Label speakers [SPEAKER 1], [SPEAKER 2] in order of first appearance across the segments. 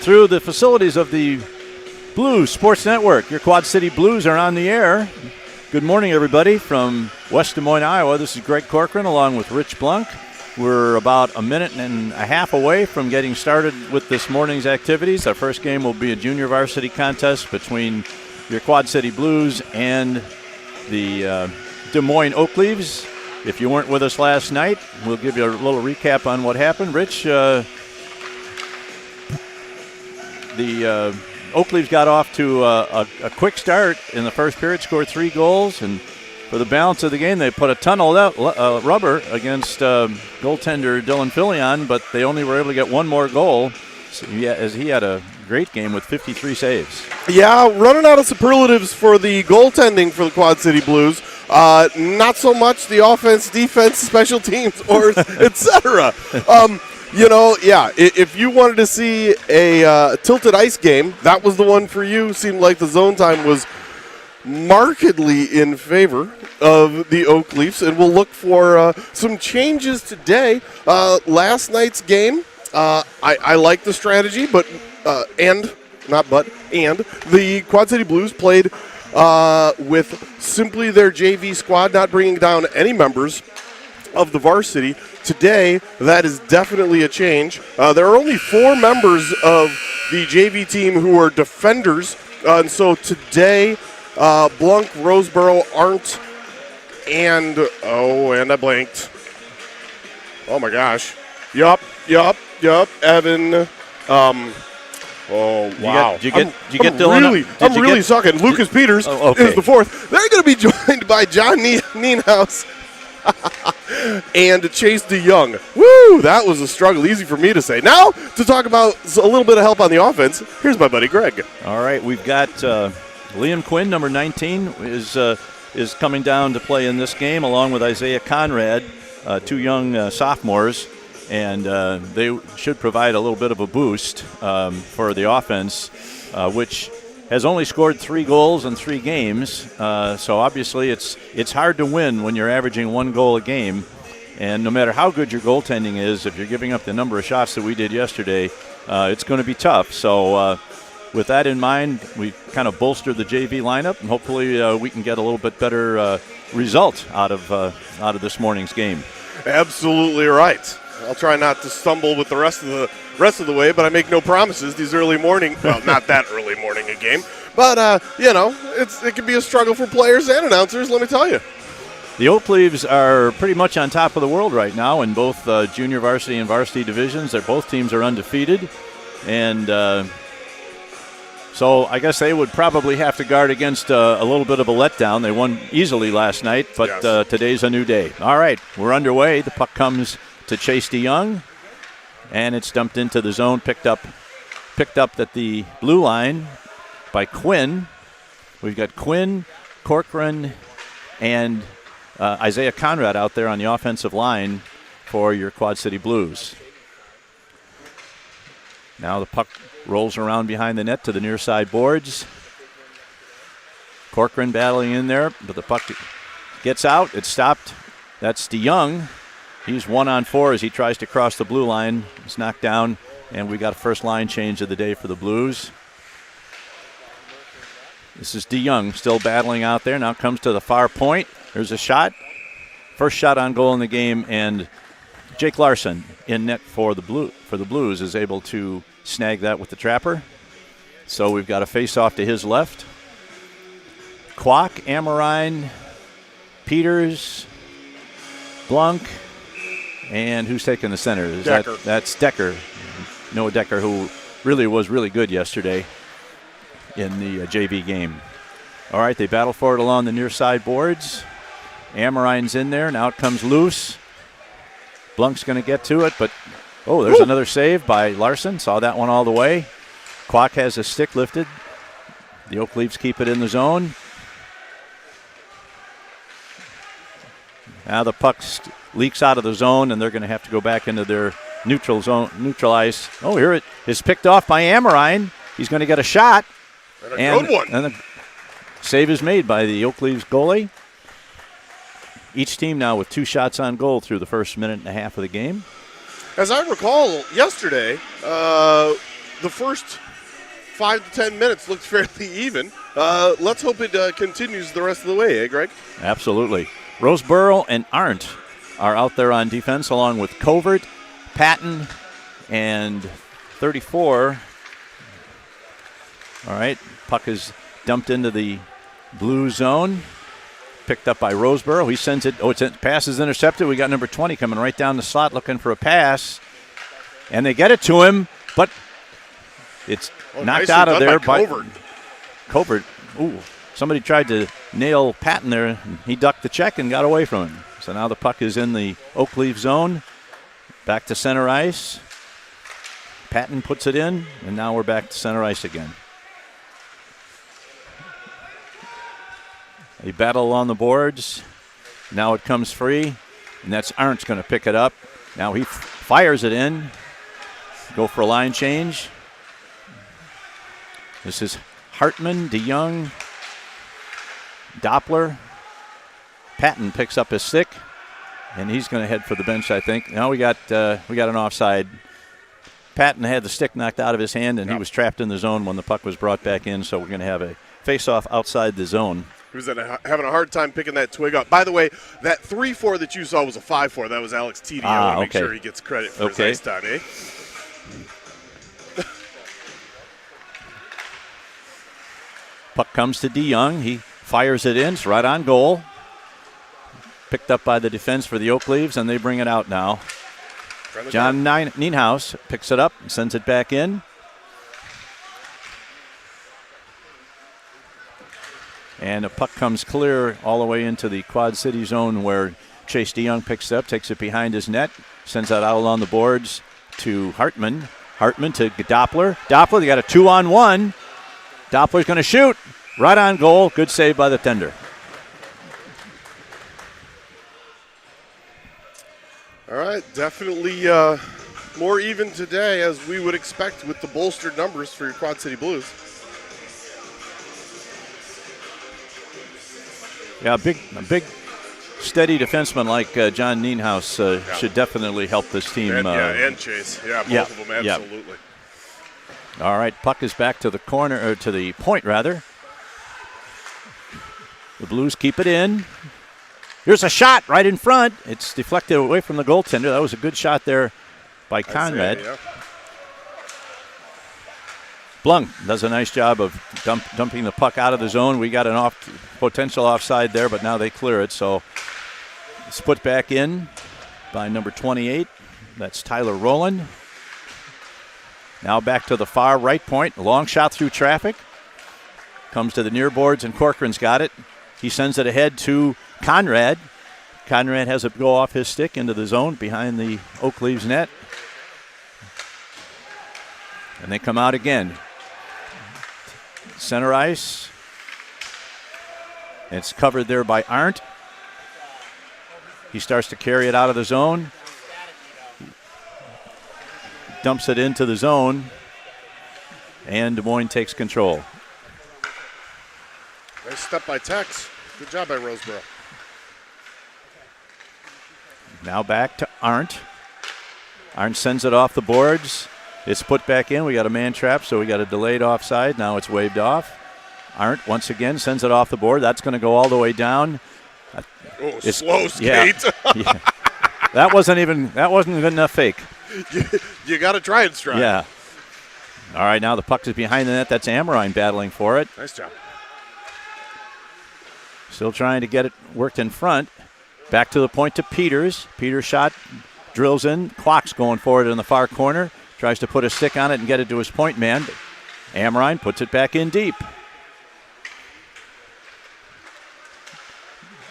[SPEAKER 1] Through the facilities of the Blues Sports Network, your Quad City Blues are on the air. Good morning, everybody, from West Des Moines, Iowa. This is Greg Corcoran along with Rich Blunk. We're about a minute and a half away from getting started with this morning's activities. Our first game will be a junior varsity contest between your Quad City Blues and the Des Moines Oak Leaves. If you weren't with us last night, we'll give you a little recap on what happened. Rich, the Oak Leaves got off to a quick start in the first period, scored 3 goals, and for the balance of the game, they put a ton of rubber against goaltender Dylan Filion, but they only were able to get one more goal, as he had a great game with 53 saves.
[SPEAKER 2] Yeah, running out of superlatives for the goaltending for the Quad City Blues. Not so much the offense, defense, special teams, or etc. If you wanted to see a tilted ice game, that was the one for you. Seemed like the zone time was markedly in favor of the Oak Leafs, and we'll look for some changes today. Last night's game, I like the strategy, and the Quad City Blues played with simply their JV squad, not bringing down any members of the varsity. Today, that is definitely a change. There are only 4 members of the JV team who are defenders, and so today, Blunk, Roseboro, Arndt, and I blanked. Oh my gosh. Yup. Evan. Oh wow.
[SPEAKER 1] Did you get Dylan?
[SPEAKER 2] I'm really sucking. Lucas Peters is the 4th. They're going to be joined by John Nienhaus and Chase DeYoung. Woo! That was a struggle. Easy for me to say. Now to talk about a little bit of help on the offense. Here's my buddy Greg.
[SPEAKER 1] All right, we've got Liam Quinn, number 19, is coming down to play in this game, along with Isaiah Conrad, 2 young sophomores, and they should provide a little bit of a boost for the offense, which has only scored 3 goals in 3 games. So obviously it's hard to win when you're averaging 1 goal a game, and no matter how good your goaltending is, if you're giving up the number of shots that we did yesterday, it's going to be tough. So with that in mind, we kind of bolstered the JV lineup, and hopefully we can get a little bit better result out of this morning's game.
[SPEAKER 2] Absolutely right. I'll try not to stumble with the rest of the way, but I make no promises. These early morning, well, not that early morning a game, but it can be a struggle for players and announcers. Let me tell you.
[SPEAKER 1] The Oak Leaves are pretty much on top of the world right now in both junior varsity and varsity divisions. Both teams are undefeated, and so I guess they would probably have to guard against a little bit of a letdown. They won easily last night, but yes. Today's a new day. All right, we're underway. The puck comes to Chase DeYoung, and it's dumped into the zone, picked up at the blue line by Quinn. We've got Quinn, Corcoran, and Isaiah Conrad out there on the offensive line for your Quad City Blues. Now the puck rolls around behind the net to the near side boards. Corcoran battling in there, but the puck gets out. It's stopped. That's DeYoung. He's 1-on-4 as he tries to cross the blue line. He's knocked down, and we got a first line change of the day for the Blues. This is DeYoung still battling out there. Now comes to the far point. There's a shot. First shot on goal in the game, and Jake Larson in net for the Blues is able to snag that with the trapper. So we've got a face-off to his left. Kwok, Amorine, Peters, Blunk, and who's taking the center?
[SPEAKER 2] Decker.
[SPEAKER 1] That's Decker. Noah Decker, who really was really good yesterday in the JV game. All right, they battle for it along the near side boards. Amorine's in there. Now it comes loose. Blunk's going to get to it, but there's another save by Larson. Saw that one all the way. Kwok has his stick lifted. The Oak Leafs keep it in the zone. Now the puck leaks out of the zone, and they're going to have to go back into their neutral ice. Oh, here it is picked off by Amorine. He's going to get a shot.
[SPEAKER 2] And a good one.
[SPEAKER 1] And the save is made by the Oak Leafs goalie. Each team now with 2 shots on goal through the first minute and a half of the game.
[SPEAKER 2] As I recall, yesterday, the first 5 to 10 minutes looked fairly even. Let's hope it continues the rest of the way, Greg?
[SPEAKER 1] Absolutely. Roseboro and Arndt are out there on defense, along with Covert, Patton, and 34. All right, puck is dumped into the blue zone. Picked up by Roseboro. He sends it. Pass is intercepted. We got number 20 coming right down the slot looking for a pass. And they get it to him, but it's knocked out of there by Covert. Ooh, somebody tried to nail Patton there. And he ducked the check and got away from him. So now the puck is in the Oak Leaf zone. Back to center ice. Patton puts it in, and now we're back to center ice again. A battle on the boards. Now it comes free, and that's Arndt's going to pick it up. Now he fires it in. Go for a line change. This is Hartman, DeYoung, Doppler. Patton picks up his stick, and he's going to head for the bench, I think. Now we got an offside. Patton had the stick knocked out of his hand, and he was trapped in the zone when the puck was brought back in, so we're going to have a face-off outside the zone.
[SPEAKER 2] He was having a hard time picking that twig up. By the way, that 3-4 that you saw was a 5-4. That was Alex TDO. I want to make sure he gets credit for his ice time, eh?
[SPEAKER 1] Puck comes to DeYoung. He fires it in. It's right on goal. Picked up by the defense for the Oak Leaves, and they bring it out now. John Nienhaus picks it up and sends it back in. And the puck comes clear all the way into the Quad City zone where Chase DeYoung picks it up, takes it behind his net, sends that out along the boards to Hartman. Hartman to Doppler. Doppler, they got a 2-on-1. Doppler's going to shoot. Right on goal. Good save by the tender.
[SPEAKER 2] All right, definitely more even today, as we would expect with the bolstered numbers for your Quad City Blues.
[SPEAKER 1] Yeah, a big, steady defenseman like John Nienhaus should definitely help this team.
[SPEAKER 2] And Chase. Yeah, both of them, absolutely.
[SPEAKER 1] Yeah. All right, puck is back to the corner, or to the point, rather. The Blues keep it in. Here's a shot right in front. It's deflected away from the goaltender. That was a good shot there by Conrad. Blunk does a nice job of dumping the puck out of the zone. We got an potential offside there, but now they clear it. So it's put back in by number 28. That's Tyler Rowland. Now back to the far right point. A long shot through traffic. Comes to the near boards, and Corcoran's got it. He sends it ahead to Conrad. Conrad has it go off his stick into the zone behind the Oak Leaves net. And they come out again. Center ice. It's covered there by Arndt. He starts to carry it out of the zone. Dumps it into the zone. And Des Moines takes control.
[SPEAKER 2] Nice step by Tex. Good job by Roseboro.
[SPEAKER 1] Now back to Arndt. Arndt sends it off the boards. It's put back in. We got a man trap, so we got a delayed offside. Now it's waved off. Arndt once again sends it off the board. That's going to go all the way down.
[SPEAKER 2] Slow skate.
[SPEAKER 1] Yeah. That wasn't good enough fake.
[SPEAKER 2] You got to try and strike.
[SPEAKER 1] Yeah. All right, now the puck is behind the net. That's Amrine battling for it.
[SPEAKER 2] Nice job.
[SPEAKER 1] Still trying to get it worked in front. Back to the point to Peters. Peters shot, drills in. Clock's going forward in the far corner. Tries to put a stick on it and get it to his point man. Amrine puts it back in deep.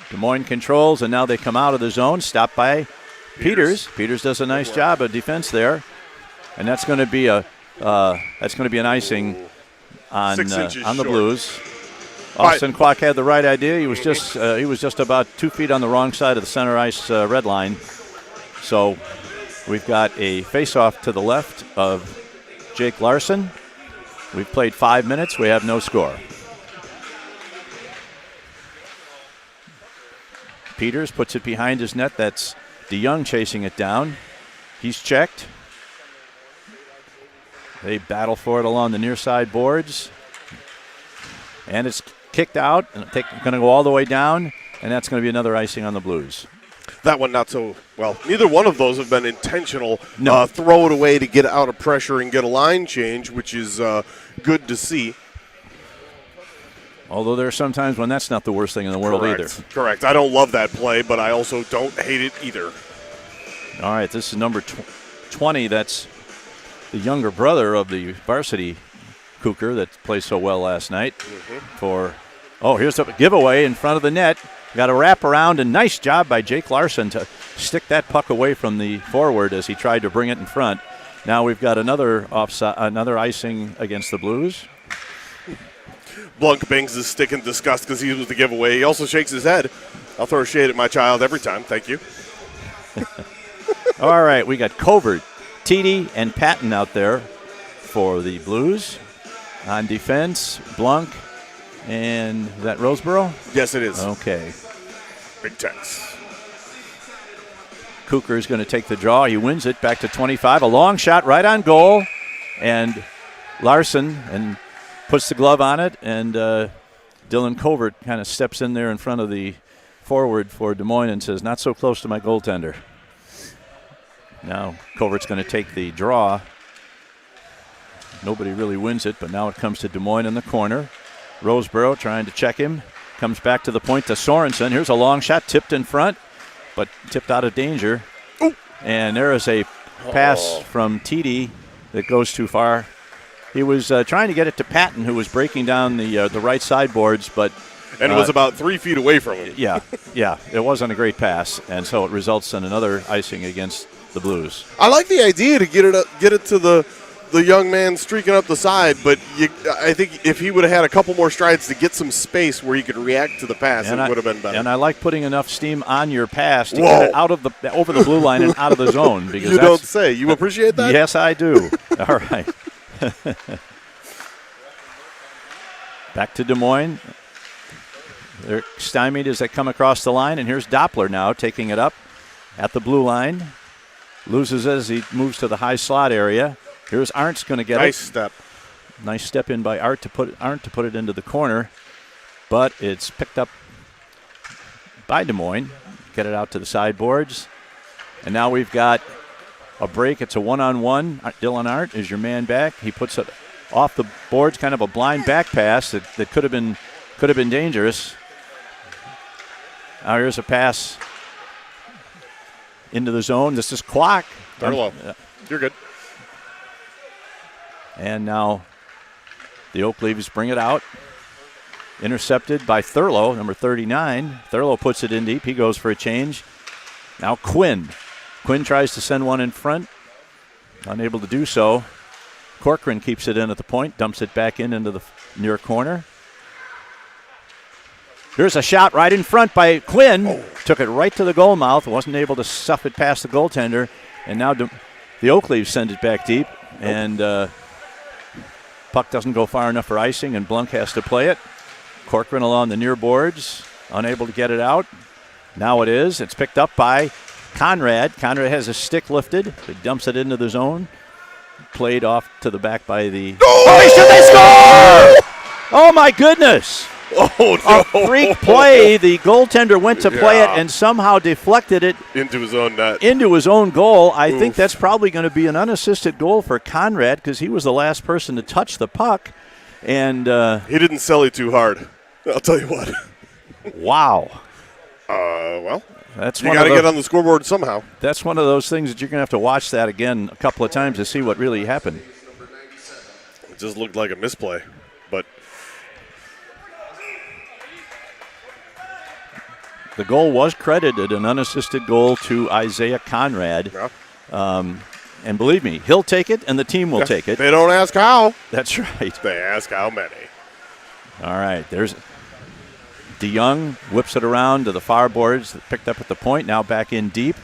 [SPEAKER 1] Des Moines controls, and now they come out of the zone. Stopped by Peters. Peters does a nice job of defense there, and that's going to be an icing on the Blues. Austin Kwok had the right idea. He was just about 2 feet on the wrong side of the center ice red line. So we've got a face-off to the left of Jake Larson. We've played 5 minutes. We have no score. Peters puts it behind his net. That's DeYoung chasing it down. He's checked. They battle for it along the near side boards. And it's kicked out, and going to go all the way down, and that's going to be another icing on the Blues.
[SPEAKER 2] That one not so well. Neither one of those have been intentional.
[SPEAKER 1] No.
[SPEAKER 2] Throw it away to get out of pressure and get a line change, which is good to see.
[SPEAKER 1] Although there are some times when that's not the worst thing in the world either.
[SPEAKER 2] Correct. I don't love that play, but I also don't hate it either.
[SPEAKER 1] All right, this is number 20. That's the younger brother of the Varsity Cougar that played so well last night. Here's a giveaway in front of the net. Got a wrap around, and nice job by Jake Larson to stick that puck away from the forward as he tried to bring it in front. Now we've got another icing against the Blues.
[SPEAKER 2] Blunk bangs his stick in disgust because he was the giveaway. He also shakes his head. I'll throw a shade at my child every time. Thank you.
[SPEAKER 1] All right, we got Covert, TD, and Patton out there for the Blues. On defense, Blunk, and is that Roseboro?
[SPEAKER 2] Yes, it is.
[SPEAKER 1] Okay.
[SPEAKER 2] Big Tex.
[SPEAKER 1] Cougar is going to take the draw. He wins it back to 25. A long shot right on goal, and Larson puts the glove on it, and Dylan Covert kind of steps in there in front of the forward for Des Moines and says, "Not so close to my goaltender." Now Covert's going to take the draw. Nobody really wins it, but now it comes to Des Moines in the corner. Roseboro trying to check him. Comes back to the point to Sorensen. Here's a long shot, tipped in front, but tipped out of danger.
[SPEAKER 2] Ooh.
[SPEAKER 1] And there is a pass from TD that goes too far. He was trying to get it to Patton, who was breaking down the right sideboards, but
[SPEAKER 2] and it was about 3 feet away from him.
[SPEAKER 1] Yeah, it wasn't a great pass, and so it results in another icing against the Blues.
[SPEAKER 2] I like the idea to get it to the young man streaking up the side, but I think if he would have had a couple more strides to get some space where he could react to the pass, it would have been better.
[SPEAKER 1] And I like putting enough steam on your pass to get it out of over the blue line and out of the zone. Because
[SPEAKER 2] you don't say. You appreciate that?
[SPEAKER 1] Yes, I do. All right. Back to Des Moines. They're stymied as they come across the line, and here's Doppler now taking it up at the blue line. Loses it as he moves to the high slot area. Here's Arndt's going to get it. Nice step in by Arndt to put it into the corner, but it's picked up by Des Moines. Get it out to the sideboards, and now we've got a break. It's a one-on-one. Dylan Arndt is your man back. He puts it off the boards, kind of a blind back pass that could have been dangerous. Now here's a pass into the zone. This is Kwok.
[SPEAKER 2] Thurlow. You're good.
[SPEAKER 1] And now the Oak Leaves bring it out. Intercepted by Thurlow, number 39. Thurlow puts it in deep. He goes for a change. Now Quinn. Quinn tries to send one in front. Unable to do so. Corcoran keeps it in at the point. Dumps it back into the near corner. Here's a shot right in front by Quinn. Oh. Took it right to the goal mouth. Wasn't able to stuff it past the goaltender. And now the Oak Leaves send it back deep. And puck doesn't go far enough for icing, and Blunk has to play it. Corcoran along the near boards. Unable to get it out. Now it is. It's picked up by Conrad. Conrad has a stick lifted. He dumps it into the zone. Played off to the back by the... They score! Oh, my goodness.
[SPEAKER 2] Oh, no.
[SPEAKER 1] A freak play. The goaltender went to play it and somehow deflected it
[SPEAKER 2] into his own net.
[SPEAKER 1] Into his own goal. I think that's probably going to be an unassisted goal for Conrad because he was the last person to touch the puck. And
[SPEAKER 2] he didn't sell it too hard. I'll tell you what.
[SPEAKER 1] Wow.
[SPEAKER 2] Well,
[SPEAKER 1] that's
[SPEAKER 2] you got to get on the scoreboard somehow.
[SPEAKER 1] That's one of those things that you're going to have to watch that again a couple of times to see what really happened.
[SPEAKER 2] It just looked like a misplay, but
[SPEAKER 1] the goal was credited, an unassisted goal to Isaiah Conrad.
[SPEAKER 2] Yeah.
[SPEAKER 1] And believe me, he'll take it and the team will take it.
[SPEAKER 2] They don't ask how.
[SPEAKER 1] That's right.
[SPEAKER 2] They ask how many.
[SPEAKER 1] All right, there's DeYoung, whips it around to the far boards, picked up at the point, now back in deep.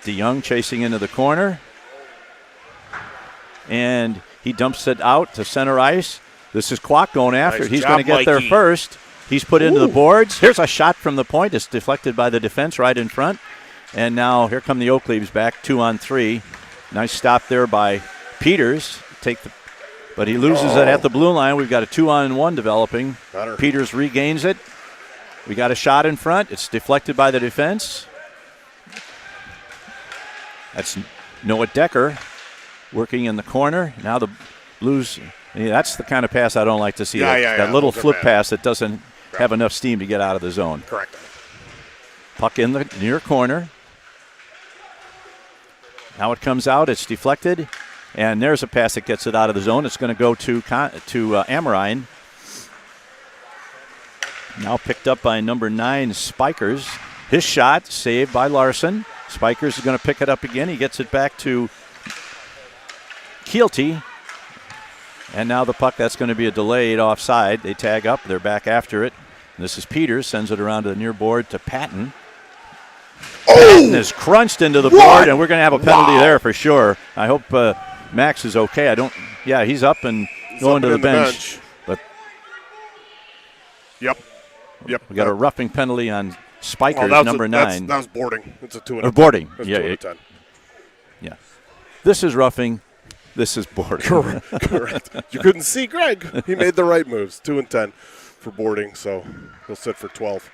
[SPEAKER 1] DeYoung chasing into the corner. And he dumps it out to center ice. This is Kwok going after it. He's going to get there first. He's put into the boards. Here's a shot from the point. It's deflected by the defense right in front. And now here come the Oak Leaves back, 2-on-3. Nice stop there by Peters. But he loses it at the blue line. We've got a 2-on-1 developing.
[SPEAKER 2] Better.
[SPEAKER 1] Peters regains it. We got a shot in front. It's deflected by the defense. That's Noah Decker working in the corner. Now the Blues, that's the kind of pass I don't like to see. That little flip pass that doesn't have enough steam to get out of the zone.
[SPEAKER 2] Correct.
[SPEAKER 1] Puck in the near corner. Now it comes out. It's deflected. And there's a pass that gets it out of the zone. It's going to go to Amorine. Now picked up by number 9, Spikers. His shot saved by Larson. Spikers is going to pick it up again. He gets it back to Keelty. And now the puck, that's going to be a delayed offside. They tag up. They're back after it. This is Peters. Sends it around to the near board to Patton. Patton is crunched into the board, and we're going to have a penalty there for sure. I hope Max is okay. He's up and going to the bench. But
[SPEAKER 2] Yep.
[SPEAKER 1] We got a roughing penalty on Spikers, number 9.
[SPEAKER 2] That was boarding. It's a 2-10.
[SPEAKER 1] Boarding.
[SPEAKER 2] That's
[SPEAKER 1] Yeah.
[SPEAKER 2] 2-10.
[SPEAKER 1] Yeah. This is roughing. This is boarding.
[SPEAKER 2] Correct. You couldn't see Greg. He made the right moves. 2-10 for boarding, so he'll sit for 12.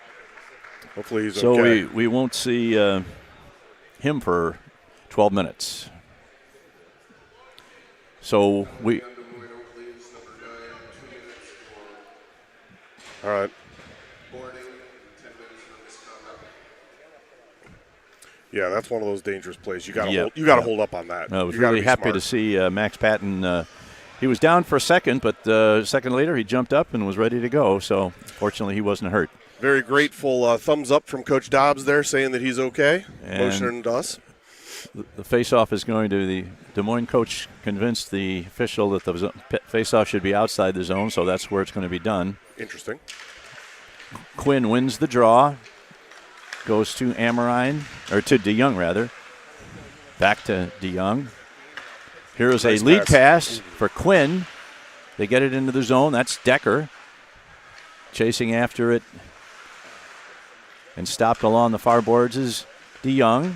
[SPEAKER 2] Hopefully he's okay.
[SPEAKER 1] So we won't see him for 12 minutes. So we.
[SPEAKER 2] All right. Yeah, that's one of those dangerous plays. You got to hold up on that.
[SPEAKER 1] I was really happy to see Max Patton. He was down for a second, but a second later he jumped up and was ready to go. So fortunately he wasn't hurt.
[SPEAKER 2] Very grateful thumbs up from Coach Dobbs there, saying that he's okay. Motioning to us.
[SPEAKER 1] The face-off is going to the Des Moines coach convinced the official that the face-off should be outside the zone, so that's where it's going to be done.
[SPEAKER 2] Interesting.
[SPEAKER 1] Quinn wins the draw. Goes to Amorine, or to DeYoung, rather. Back to DeYoung. Here's a lead pass for Quinn. They get it into the zone. That's Decker. Chasing after it. And stopped along the far boards is DeYoung.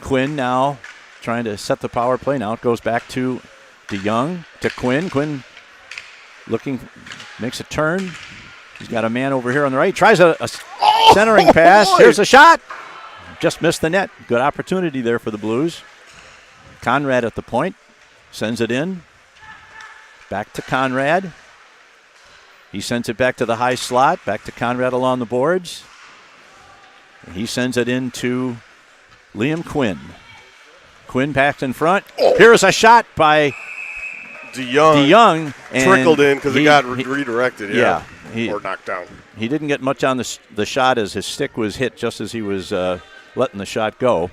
[SPEAKER 1] Quinn now trying to set the power play. Now it goes back to DeYoung, to Quinn. Quinn makes a turn. He's got a man over here on the right. Tries a centering pass.
[SPEAKER 2] Boy.
[SPEAKER 1] Here's a shot. Just missed the net. Good opportunity there for the Blues. Conrad at the point. Sends it in. Back to Conrad. He sends it back to the high slot. Back to Conrad along the boards. And he sends it in to Liam Quinn. Quinn back in front. Here's a shot by DeYoung.
[SPEAKER 2] Trickled in because it got redirected. Yeah. Or knocked down.
[SPEAKER 1] He didn't get much on the shot as his stick was hit just as he was letting the shot go.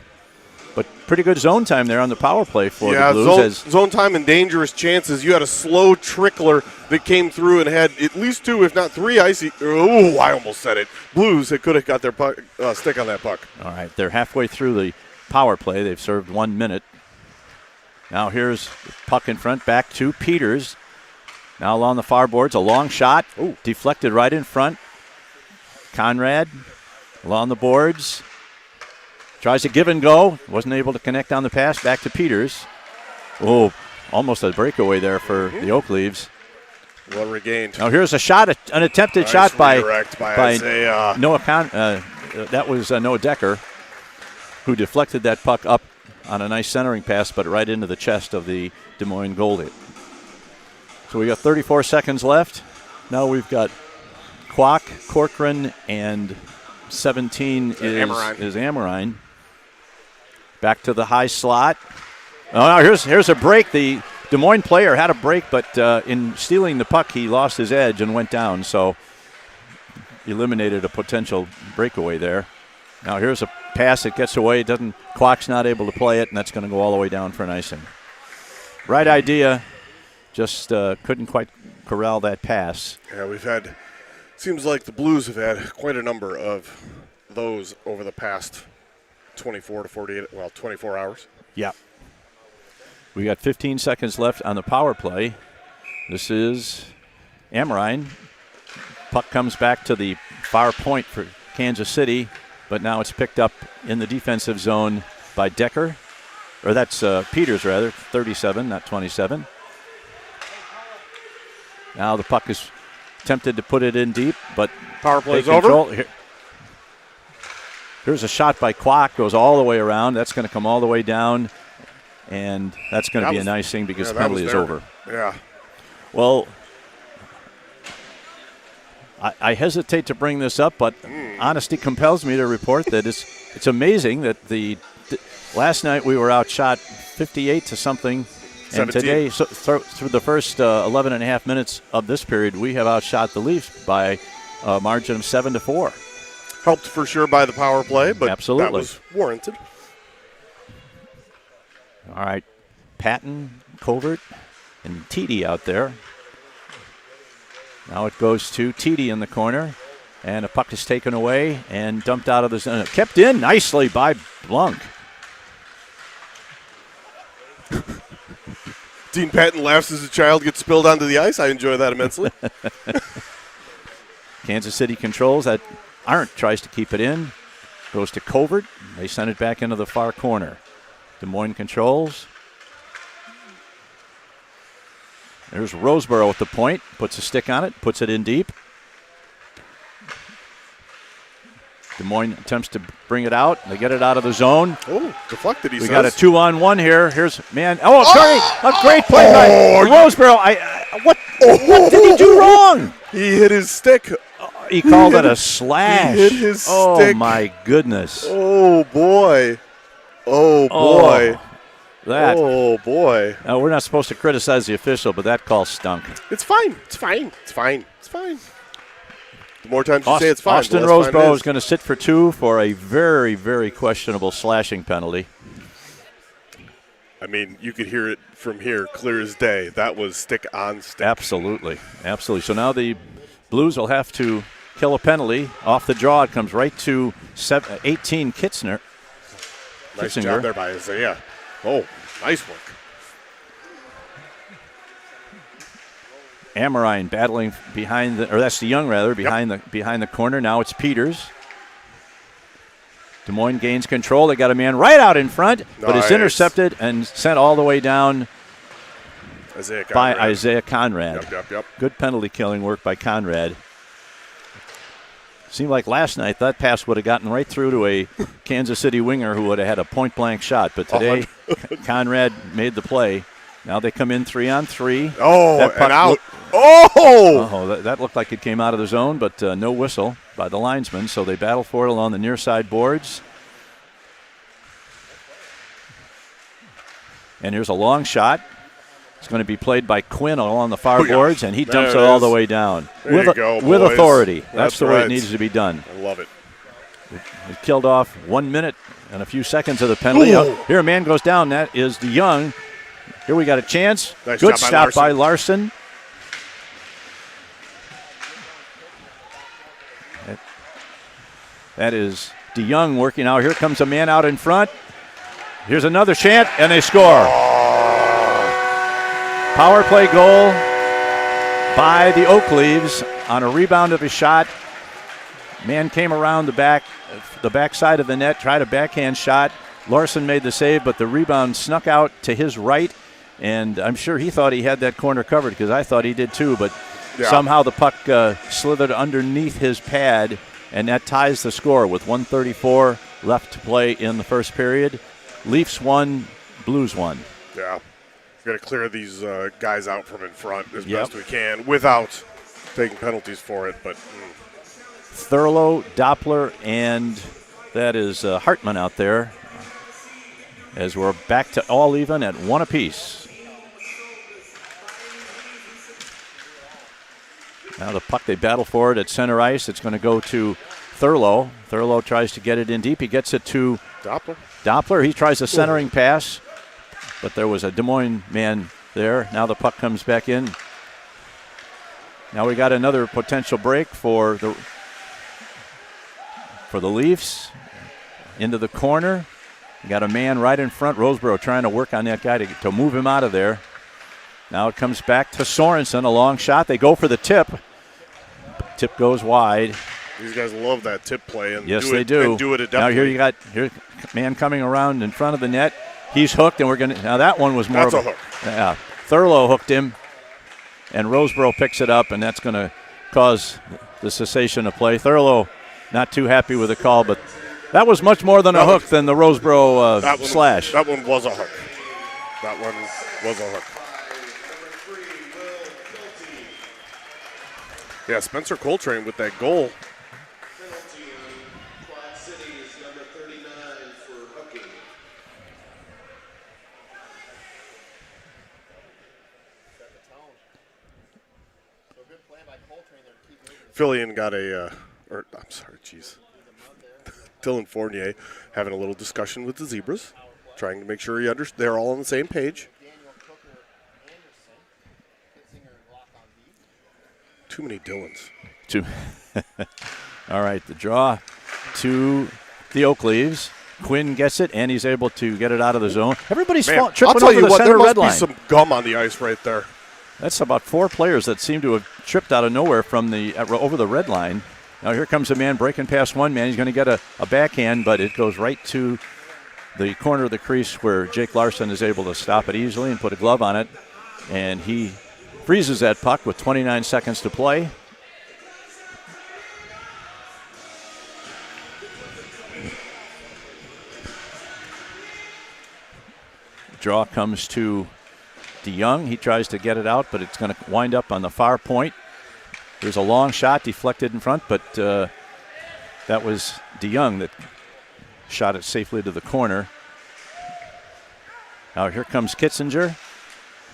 [SPEAKER 1] But pretty good zone time there on the power play for the Blues.
[SPEAKER 2] Zone time and dangerous chances. You had a slow trickler that came through and had at least 2, if not 3 icy. Oh, I almost said it. Blues that could have got their puck, stick on that puck.
[SPEAKER 1] All right, they're halfway through the power play. They've served 1 minute. Now here's the puck in front, back to Peters. Now along the far boards, a long shot. Deflected right in front. Conrad along the boards. Tries to give and go. Wasn't able to connect on the pass. Back to Peters. Almost a breakaway there for the Oak Leaves.
[SPEAKER 2] Well regained.
[SPEAKER 1] Now here's a shot, an attempted shot by
[SPEAKER 2] Isaiah.
[SPEAKER 1] Noah. That was Noah Decker, who deflected that puck up on a nice centering pass, but right into the chest of the Des Moines goalie. So we got 34 seconds left. Now we've got Kwok, Corcoran, and 17 is Amorine. Back to the high slot. Oh, no, here's a break. The Des Moines player had a break, but in stealing the puck, he lost his edge and went down. So eliminated a potential breakaway there. Now here's a pass that gets away. Kwok's not able to play it, and that's going to go all the way down for an icing. Right idea. Just couldn't quite corral that pass.
[SPEAKER 2] Yeah, seems like the Blues have had quite a number of those over the past 24 hours.
[SPEAKER 1] Yeah. We got 15 seconds left on the power play. This is Amorine. Puck comes back to the far point for Kansas City. but now it's picked up in the defensive zone by Decker. Or that's Peters, rather, 37, not 27. Now the puck is tempted to put it in deep, but
[SPEAKER 2] power play's over.
[SPEAKER 1] Here's a shot by Kwok, goes all the way around. That's going to come all the way down, and that's going to be a nice thing because the penalty is over.
[SPEAKER 2] Yeah.
[SPEAKER 1] Well, I hesitate to bring this up, but honesty compels me to report that it's amazing that last night we were outshot 58 to something,
[SPEAKER 2] 17.
[SPEAKER 1] And today, through the first 11 and a half minutes of this period, we have outshot the Leafs by a margin of 7-4.
[SPEAKER 2] Helped for sure by the power play, but
[SPEAKER 1] absolutely,
[SPEAKER 2] that was warranted.
[SPEAKER 1] All right, Patton, Covert, and Teedy out there. Now it goes to Teedy in the corner, and a puck is taken away and dumped out of the zone. Kept in nicely by Blunk.
[SPEAKER 2] Dean Patton laughs as a child gets spilled onto the ice. I enjoy that immensely.
[SPEAKER 1] Kansas City controls that. Arndt tries to keep it in. Goes to Covert. They send it back into the far corner. Des Moines controls. There's Roseboro at the point. Puts a stick on it. Puts it in deep. Des Moines attempts to bring it out. They get it out of the zone.
[SPEAKER 2] Oh, deflected, he says.
[SPEAKER 1] We got a 2-on-1 here. Here's, man. Oh, a great play by Roseboro. What did he do wrong?
[SPEAKER 2] He hit his stick.
[SPEAKER 1] He called it a slash.
[SPEAKER 2] He hit his stick.
[SPEAKER 1] Oh, my goodness.
[SPEAKER 2] Oh, boy. Oh, boy. Oh, boy.
[SPEAKER 1] Now, we're not supposed to criticize the official, but that call stunk.
[SPEAKER 2] It's fine. It's fine. It's fine. It's fine. The more times you say it's fine,
[SPEAKER 1] Austin Roseboro is going to sit for 2 for a very, very questionable slashing penalty.
[SPEAKER 2] I mean, you could hear it from here clear as day. That was stick on stick.
[SPEAKER 1] Absolutely. Absolutely. So now the Blues will have to kill a penalty. Off the draw, it comes right to 18 Kitzner.
[SPEAKER 2] Nice job there by Isaiah. Oh, nice work.
[SPEAKER 1] Amorine battling behind that's DeYoung rather, behind the corner. Now it's Peters. Des Moines gains control. They got a man right out in front, but it's intercepted and sent all the way down by Isaiah Conrad.
[SPEAKER 2] Yep.
[SPEAKER 1] Good penalty killing work by Conrad. Seemed like last night that pass would have gotten right through to a Kansas City winger who would have had a point-blank shot. But today, Conrad made the play. Now they come in 3-on-3.
[SPEAKER 2] Oh, and out.
[SPEAKER 1] That looked like it came out of the zone, but no whistle by the linesman. So they battle for it along the near side boards. And here's a long shot. It's going to be played by Quinn along the far boards, and he dumps it all the way down. With authority. That's the way it needs to be done.
[SPEAKER 2] I love it.
[SPEAKER 1] It killed off 1 minute and a few seconds of the penalty. Here a man goes down. That is DeYoung. Here we got a chance.
[SPEAKER 2] Nice
[SPEAKER 1] Good stop by Larson. That is DeYoung working out. Here comes a man out in front. Here's another chance, and they score. Power play goal by the Oak Leaves on a rebound of a shot. Man came around the back side of the net, tried a backhand shot. Larson made the save, but the rebound snuck out to his right, and I'm sure he thought he had that corner covered because I thought he did too, but somehow the puck slithered underneath his pad, and that ties the score with 1:34 left to play in the first period. Leafs won, Blues won.
[SPEAKER 2] Yeah. We've got to clear these guys out from in front as best we can without taking penalties for it. But
[SPEAKER 1] Thurlow, Doppler, and that is Hartman out there as we're back to all even at 1 apiece. Now the puck, they battle for it at center ice. It's going to go to Thurlow. Thurlow tries to get it in deep. He gets it to Doppler. He tries a centering pass, but there was a Des Moines man there. Now the puck comes back in. Now we got another potential break for the Leafs. Into the corner. We got a man right in front. Roseboro trying to work on that guy to move him out of there. Now it comes back to Sorensen. A long shot. They go for the tip. Tip goes wide.
[SPEAKER 2] These guys love that tip play, and
[SPEAKER 1] yes,
[SPEAKER 2] do
[SPEAKER 1] they
[SPEAKER 2] it,
[SPEAKER 1] do.
[SPEAKER 2] And do it adeptly.
[SPEAKER 1] Now here you got man coming around in front of the net. He's hooked, and we're going to. Now that one was more
[SPEAKER 2] That's
[SPEAKER 1] of
[SPEAKER 2] a hook.
[SPEAKER 1] Yeah, Thurlow hooked him, and Roseboro picks it up, and that's going to cause the cessation of play. Thurlow not too happy with the call, but that was much more than a hook than the Roseboro slash.
[SPEAKER 2] That one was a hook. That one was a hook. Yeah, Spencer Coltrane with that goal. Fillion got Dylan Fournier having a little discussion with the Zebras, trying to make sure they're all on the same page. Too many Dylans.
[SPEAKER 1] All right, the draw to the Oak Leaves. Quinn gets it, and he's able to get it out of the zone. Everybody's tripping over the center red line.
[SPEAKER 2] There must be some gum on the ice right there.
[SPEAKER 1] That's about 4 players that seem to have tripped out of nowhere from over the red line. Now here comes a man breaking past one man. He's going to get a backhand, but it goes right to the corner of the crease where Jake Larson is able to stop it easily and put a glove on it. And he freezes that puck with 29 seconds to play. Draw comes to DeYoung. He tries to get it out, but it's going to wind up on the far point. There's a long shot deflected in front, but that was DeYoung that shot it safely to the corner. Now here comes Kitzinger.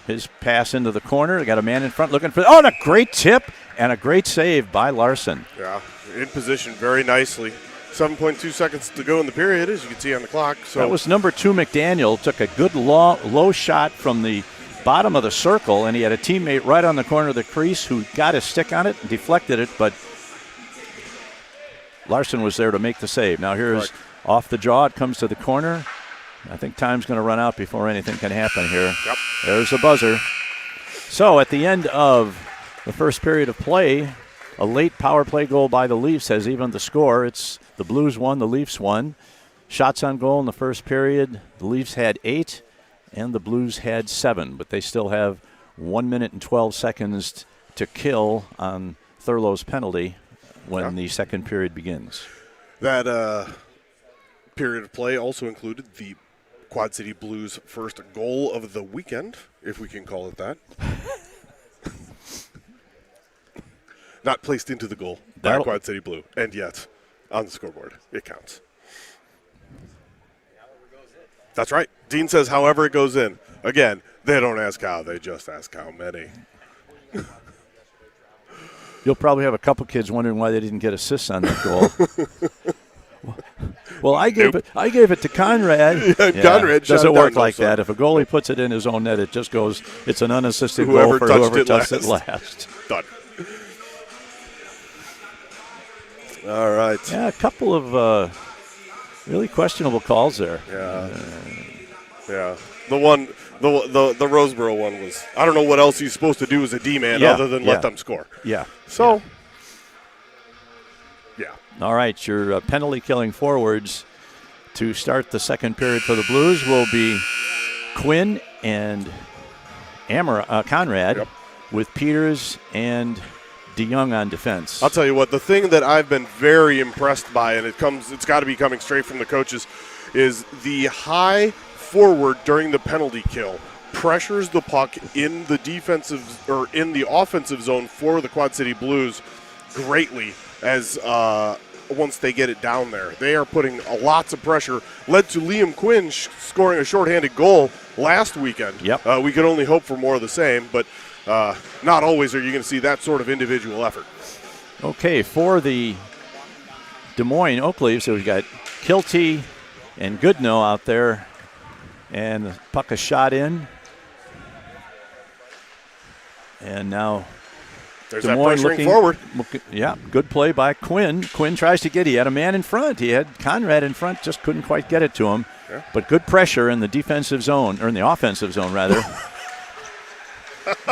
[SPEAKER 1] His pass into the corner. They got a man in front looking for. Oh, and a great tip and a great save by Larson.
[SPEAKER 2] Yeah, in position very nicely. 7.2 seconds to go in the period, as you can see on the clock. So
[SPEAKER 1] that was number 2, McDaniel. Took a good low shot from the bottom of the circle, and he had a teammate right on the corner of the crease who got his stick on it and deflected it, but Larson was there to make the save. Now here's off the draw. It comes to the corner. I think time's going to run out before anything can happen here.
[SPEAKER 2] Yep.
[SPEAKER 1] There's the buzzer. So at the end of the first period of play, a late power play goal by the Leafs has evened the score. It's the Blues 1, the Leafs 1. Shots on goal in the first period, the Leafs had 8 and the Blues had 7, but they still have 1 minute and 12 seconds to kill on Thurlow's penalty when the second period begins.
[SPEAKER 2] That period of play also included the Quad City Blues' first goal of the weekend, if we can call it that. Not placed into the goal by Quad City Blue, and yet on the scoreboard, it counts. That's right. Dean says however it goes in. Again, they don't ask how, they just ask how many.
[SPEAKER 1] You'll probably have a couple kids wondering why they didn't get assists on that goal. Well, I gave it to Conrad.
[SPEAKER 2] Conrad
[SPEAKER 1] doesn't work like that. If a goalie puts it in his own net, it just goes. It's an unassisted goal for whoever touched it last.
[SPEAKER 2] Done. All right.
[SPEAKER 1] Yeah, a couple of really questionable calls there.
[SPEAKER 2] Yeah. The Roseboro one was. I don't know what else he's supposed to do as a D-man other than let them score.
[SPEAKER 1] Yeah.
[SPEAKER 2] So.
[SPEAKER 1] All right, your penalty-killing forwards to start the second period for the Blues will be Quinn and Conrad, with Peters and DeYoung on defense.
[SPEAKER 2] I'll tell you what, the thing that I've been very impressed by, and it's got to be coming straight from the coaches, is the high forward during the penalty kill pressures the puck in the defensive or in the offensive zone for the Quad City Blues greatly. As once they get it down there, they are putting lots of pressure. Led to Liam Quinn scoring a shorthanded goal last weekend. We could only hope for more of the same, but not always are you going to see that sort of individual effort.
[SPEAKER 1] Okay, for the Des Moines Oak Leafs, so we've got Kilty and Goodnow out there, and the puck is shot in, and now.
[SPEAKER 2] There's that pressuring forward.
[SPEAKER 1] Yeah, good play by Quinn. Quinn tries to he had a man in front. He had Conrad in front, just couldn't quite get it to him. Yeah. But good pressure in the defensive zone, or in the offensive zone, rather.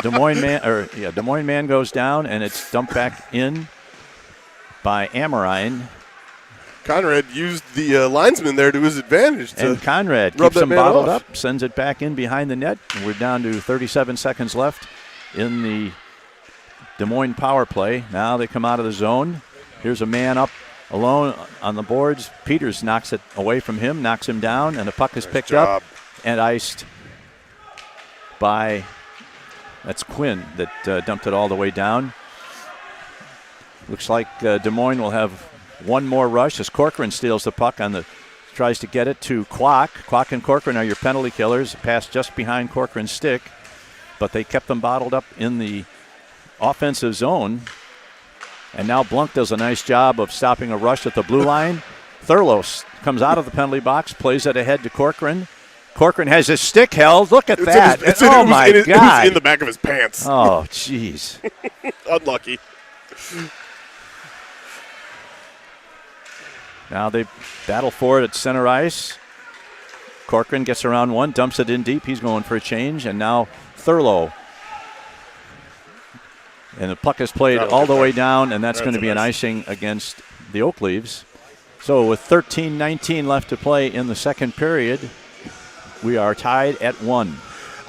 [SPEAKER 1] Des Moines man goes down, and it's dumped back in. by Amorine.
[SPEAKER 2] Conrad used the linesman there to his advantage.
[SPEAKER 1] And Conrad keeps him bottled up, sends it back in behind the net. And we're down to 37 seconds left in the Des Moines power play. Now they come out of the zone. Here's a man up alone on the boards. Peters knocks it away from him, knocks him down, and the puck is picked up and iced by, that's Quinn that dumped it all the way down. Looks like Des Moines will have one more rush as Corcoran steals the puck tries to get it to Kwok. Kwok and Corcoran are your penalty killers. Pass just behind Corcoran's stick, but they kept them bottled up in the offensive zone. And now Blunk does a nice job of stopping a rush at the blue line. Thurlos comes out of the penalty box, plays it ahead to Corcoran. Corcoran has his stick held. Look at that. Oh, my God. It
[SPEAKER 2] was in the back of his pants.
[SPEAKER 1] Oh, jeez.
[SPEAKER 2] Unlucky.
[SPEAKER 1] Now they battle for it at center ice. Corcoran gets around one, dumps it in deep. He's going for a change. And now Thurlow. And the puck is played all the way down, and that's going to be an icing against the Oak Leaves. So with 13:19 left to play in the second period, we are tied at 1.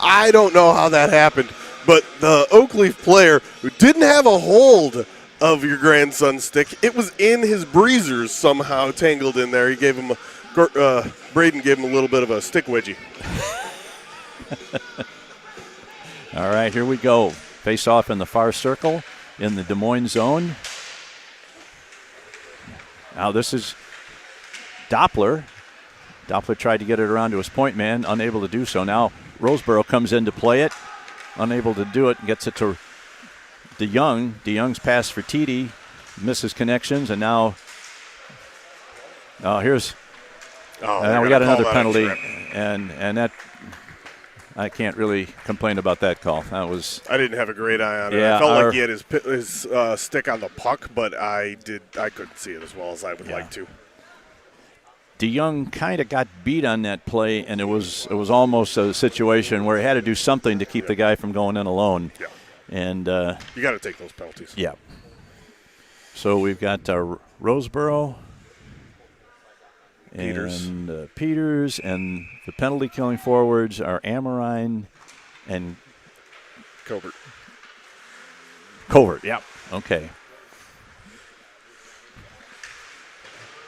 [SPEAKER 2] I don't know how that happened, but the Oak Leaf player who didn't have a hold of your grandson's stick, it was in his breezers somehow tangled in there. He gave him Braden gave him a little bit of a stick wedgie.
[SPEAKER 1] All right, here we go. Face off in the far circle in the Des Moines zone. Now this is Doppler. Doppler tried to get it around to his point man, unable to do so. Now Roseboro comes in to play it, unable to do it, gets it to DeYoung. DeYoung's pass for TD, misses connections, and now here's now we got another penalty, and that I can't really complain about that call. That was
[SPEAKER 2] I didn't have a great eye on it. I felt like he had his stick on the puck, but I couldn't see it as well as I would like to.
[SPEAKER 1] DeYoung kind of got beat on that play, and it was almost a situation where he had to do something to keep the guy from going in alone.
[SPEAKER 2] Yeah.
[SPEAKER 1] And
[SPEAKER 2] you got to take those penalties.
[SPEAKER 1] Yeah. So we've got Roseboro and Peters, and the penalty killing forwards are Amorine and Covert. Yeah. Okay.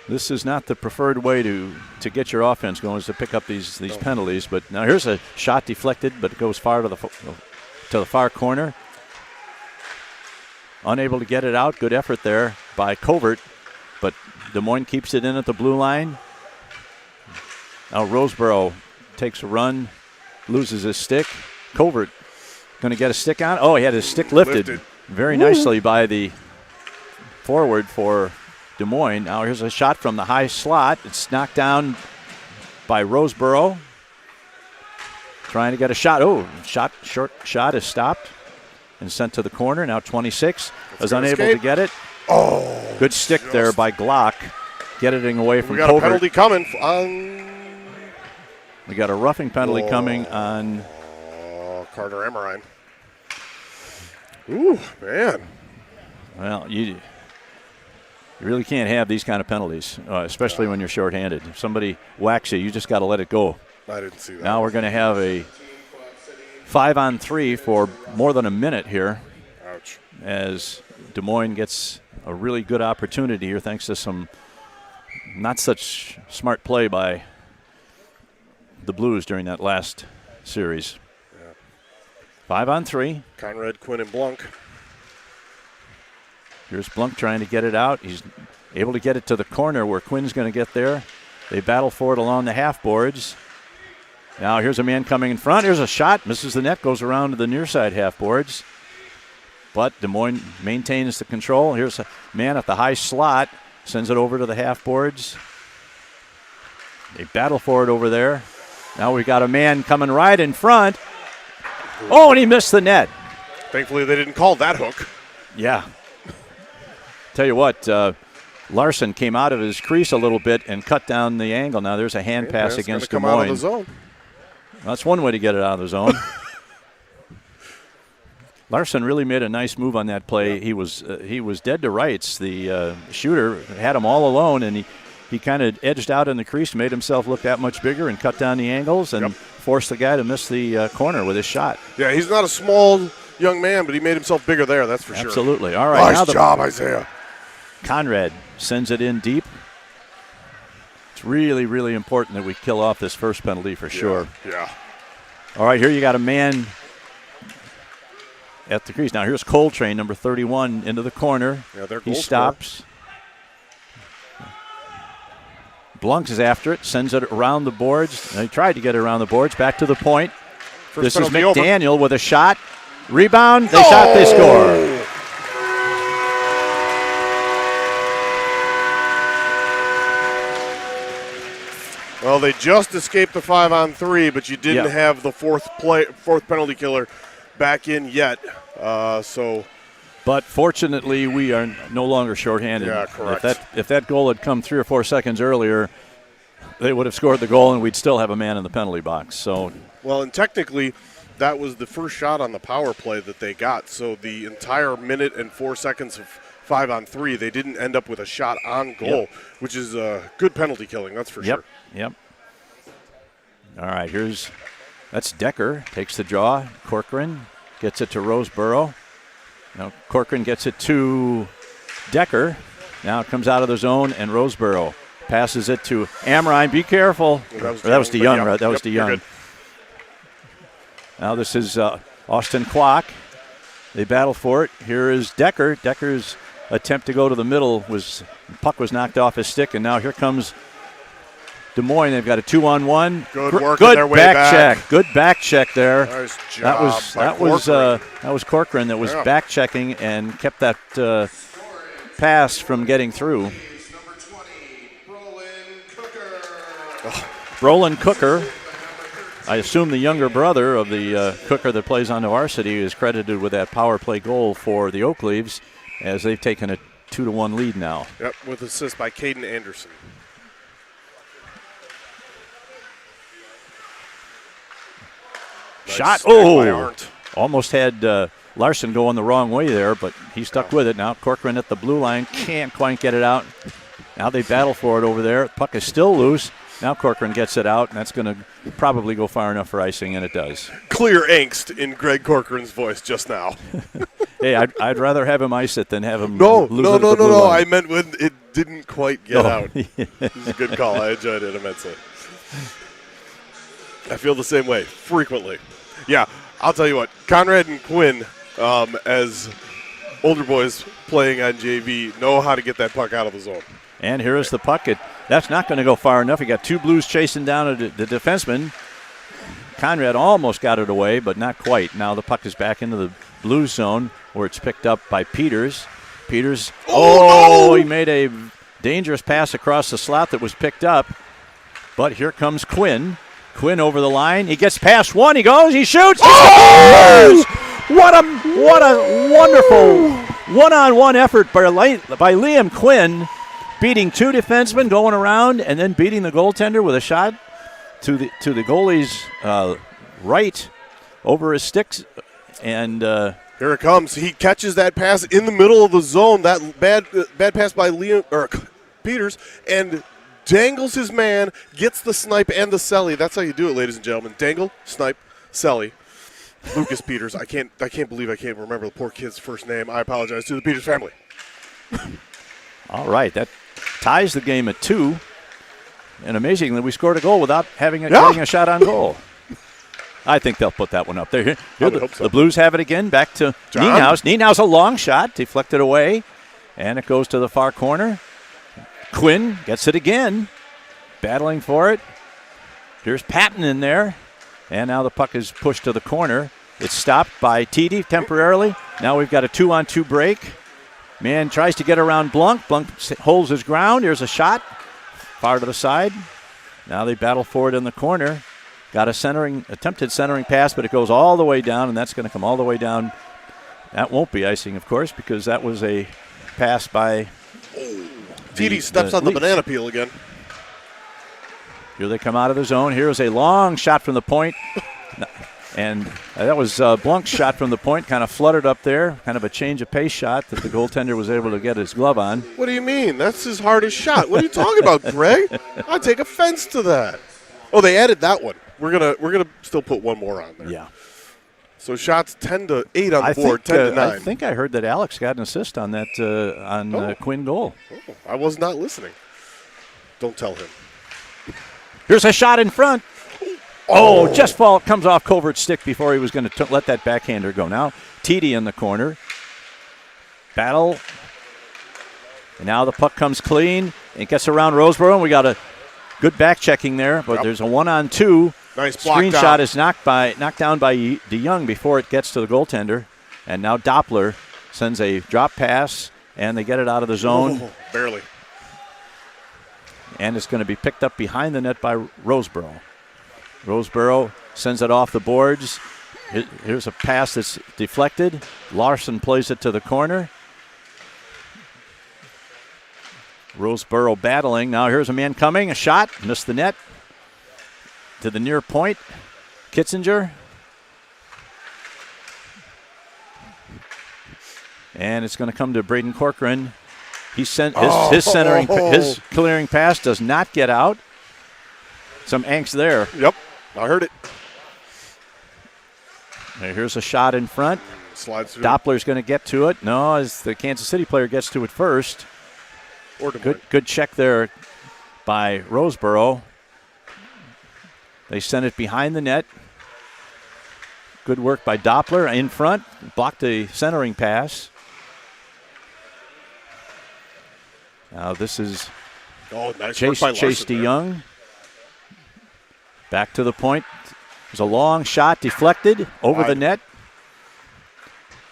[SPEAKER 1] This is not the preferred way to get your offense going, is to pick up these penalties. But now here's a shot deflected, but it goes far to the far corner. Unable to get it out. Good effort there by Covert, but Des Moines keeps it in at the blue line. Now Roseboro takes a run, loses his stick. Covert going to get a stick on. Oh, he had his stick lifted. Very nicely by the forward for Des Moines. Now here's a shot from the high slot. It's knocked down by Roseboro. Trying to get a shot. Oh, short shot is stopped and sent to the corner. Now 26 is unable to get it.
[SPEAKER 2] Oh,
[SPEAKER 1] good stick there by Glock, getting away from Covert.
[SPEAKER 2] We got a penalty coming on.
[SPEAKER 1] We got a roughing penalty coming on
[SPEAKER 2] Carter Amorine. Ooh, man.
[SPEAKER 1] Well, you really can't have these kind of penalties, especially when you're shorthanded. If somebody whacks you, you just got to let it go.
[SPEAKER 2] I didn't see that.
[SPEAKER 1] Now we're going to have a 5-on-3 for more than a minute here.
[SPEAKER 2] Ouch.
[SPEAKER 1] As Des Moines gets a really good opportunity here thanks to some not such smart play by the Blues during that last series. Yeah. 5-on-3.
[SPEAKER 2] Conrad, Quinn, and Blunk.
[SPEAKER 1] Here's Blunk trying to get it out. He's able to get it to the corner where Quinn's going to get there. They battle for it along the half boards. Now here's a man coming in front. Here's a shot. Misses the net. Goes around to the near side half boards. But Des Moines maintains the control. Here's a man at the high slot. Sends it over to the half boards. They battle for it over there. Now we got a man coming right in front. Oh, and he missed the net.
[SPEAKER 2] Thankfully they didn't call that hook.
[SPEAKER 1] Yeah. Tell you what, Larson came out of his crease a little bit and cut down the angle. Now there's a hand pass against Des Moines.
[SPEAKER 2] Out of the zone.
[SPEAKER 1] That's one way to get it out of the zone. Larson really made a nice move on that play. He was dead to rights. The shooter had him all alone, and he kind of edged out in the crease, made himself look that much bigger, and cut down the angles, and forced the guy to miss the corner with his shot.
[SPEAKER 2] Yeah, he's not a small young man, but he made himself bigger there, that's for sure.
[SPEAKER 1] Absolutely. All right.
[SPEAKER 2] Nice job, Isaiah.
[SPEAKER 1] Conrad sends it in deep. It's really, really important that we kill off this first penalty for sure.
[SPEAKER 2] Yeah.
[SPEAKER 1] All right, here you got a man at the crease. Now here's Coltrane, number 31, into the corner.
[SPEAKER 2] Yeah, their
[SPEAKER 1] he
[SPEAKER 2] goal
[SPEAKER 1] stops. Blunks is after it, sends it around the boards. He tried to get it around the boards. Back to the point. This is McDaniel with a shot. Rebound. They shot, they score.
[SPEAKER 2] Well, they just escaped the 5-on-3, but you didn't have the fourth penalty killer back in yet.
[SPEAKER 1] But fortunately, we are no longer shorthanded.
[SPEAKER 2] Yeah, correct.
[SPEAKER 1] If that goal had come 3 or 4 seconds earlier, they would have scored the goal, and we'd still have a man in the penalty box. So,
[SPEAKER 2] well, and technically, that was the first shot on the power play that they got. So the entire minute and 4 seconds of 5-on-3, they didn't end up with a shot on goal, which is good penalty killing, that's for sure.
[SPEAKER 1] Yep. All right, that's Decker, takes the draw. Corcoran gets it to Roseboro. Now Corcoran gets it to Decker. Now it comes out of the zone, and Roseboro passes it to Amrine. Be careful. That was DeYoung, right? That was DeYoung. Now this is Austin Klock. They battle for it. Here is Decker. Decker's attempt to go to the middle puck was knocked off his stick, and now here comes Des Moines. They've got a 2-on-1.
[SPEAKER 2] Good work on their way back.
[SPEAKER 1] Check. Good back check there.
[SPEAKER 2] Nice job.
[SPEAKER 1] That was Corcoran that was back checking and kept that pass from getting through. Brolin Cooker, I assume the younger brother of the Cooker that plays on the Varsity, is credited with that power play goal for the Oak Leaves, as they've taken a 2-1 lead now.
[SPEAKER 2] Yep, with assist by Caden Anderson.
[SPEAKER 1] Shot. Almost had Larson going the wrong way there, but he stuck with it. Now Corcoran at the blue line, can't quite get it out. Now they battle for it over there. Puck is still loose. Now Corcoran gets it out, and that's going to probably go far enough for icing, and it does.
[SPEAKER 2] Clear angst in Greg Corcoran's voice just now.
[SPEAKER 1] Hey, I'd rather have him ice it than have him
[SPEAKER 2] lose
[SPEAKER 1] it at the blue line.
[SPEAKER 2] I meant when it didn't quite get out. It was a good call. I enjoyed it immensely. I feel the same way frequently. Yeah, I'll tell you what. Conrad and Quinn, as older boys playing on JV, know how to get that puck out of the zone.
[SPEAKER 1] And here is the puck. That's not going to go far enough. You got 2 Blues chasing down the defenseman. Conrad almost got it away, but not quite. Now the puck is back into the Blues zone, where it's picked up by Peters. Peters, he made a dangerous pass across the slot that was picked up. But here comes Quinn. Quinn over the line. He gets past one. He goes. He shoots. Oh! What a wonderful one-on-one effort by Liam Quinn, beating 2 defensemen, going around, and then beating the goaltender with a shot to the goalie's right over his sticks. And
[SPEAKER 2] here it comes. He catches that pass in the middle of the zone. That bad pass by Peters, and dangles his man, gets the snipe and the celly. That's how you do it, ladies and gentlemen. Dangle, snipe, celly. Lucas Peters. I can't believe I can't remember the poor kid's first name. I apologize to the Peters family.
[SPEAKER 1] All right, that ties the game at 2. And amazingly, we scored a goal without getting a shot on goal. I think they'll put that one up there. The Blues have it again. Back to Nienhaus. Nienhaus, a long shot, deflected away, and it goes to the far corner. Quinn gets it again, battling for it. Here's Patton in there, and now the puck is pushed to the corner. It's stopped by Titi temporarily. Now we've got a 2-on-2 break. Man tries to get around Blunk. Blunk holds his ground. Here's a shot, far to the side. Now they battle for it in the corner. Got a attempted centering pass, but it goes all the way down, and that's going to come all the way down. That won't be icing, of course, because that was a pass by
[SPEAKER 2] Titi steps on the banana peel again.
[SPEAKER 1] Here they come out of the zone. Here's a long shot from the point. And that was Blunk's shot from the point, kind of fluttered up there, kind of a change of pace shot that the goaltender was able to get his glove on.
[SPEAKER 2] What do you mean? That's his hardest shot. What are you talking about, Greg? I take offense to that. Oh, they added that one. We're gonna still put one more on there.
[SPEAKER 1] Yeah.
[SPEAKER 2] So shots 10-8 on the board, 10-9.
[SPEAKER 1] I think I heard that Alex got an assist on that Quinn goal.
[SPEAKER 2] Oh, I was not listening. Don't tell him.
[SPEAKER 1] Here's a shot in front. Oh, just comes off Covert's stick before he was going to let that backhander go. Now, Teedy in the corner. Battle. And now the puck comes clean. It gets around Roseboro, and we got a good back checking there, but there's a 1-on-2.
[SPEAKER 2] Nice block
[SPEAKER 1] Screen
[SPEAKER 2] down.
[SPEAKER 1] shot is knocked down by DeYoung before it gets to the goaltender. And now Doppler sends a drop pass, and they get it out of the zone.
[SPEAKER 2] Oh, barely.
[SPEAKER 1] And it's going to be picked up behind the net by Roseboro. Roseboro sends it off the boards. Here's a pass that's deflected. Larson plays it to the corner. Roseboro battling. Now here's a man coming. A shot. Missed the net. To the near point. Kitzinger. And it's going to come to Braden Corcoran. His clearing pass does not get out. Some angst there.
[SPEAKER 2] Yep, I heard it.
[SPEAKER 1] Here's a shot in front.
[SPEAKER 2] Slides through.
[SPEAKER 1] Doppler's going to get to it. No, as the Kansas City player gets to it first. Good check there by Roseboro. They sent it behind the net. Good work by Doppler in front. Blocked the centering pass. Now this is
[SPEAKER 2] nice
[SPEAKER 1] Chase DeYoung. Back to the point. There's a long shot deflected over the net.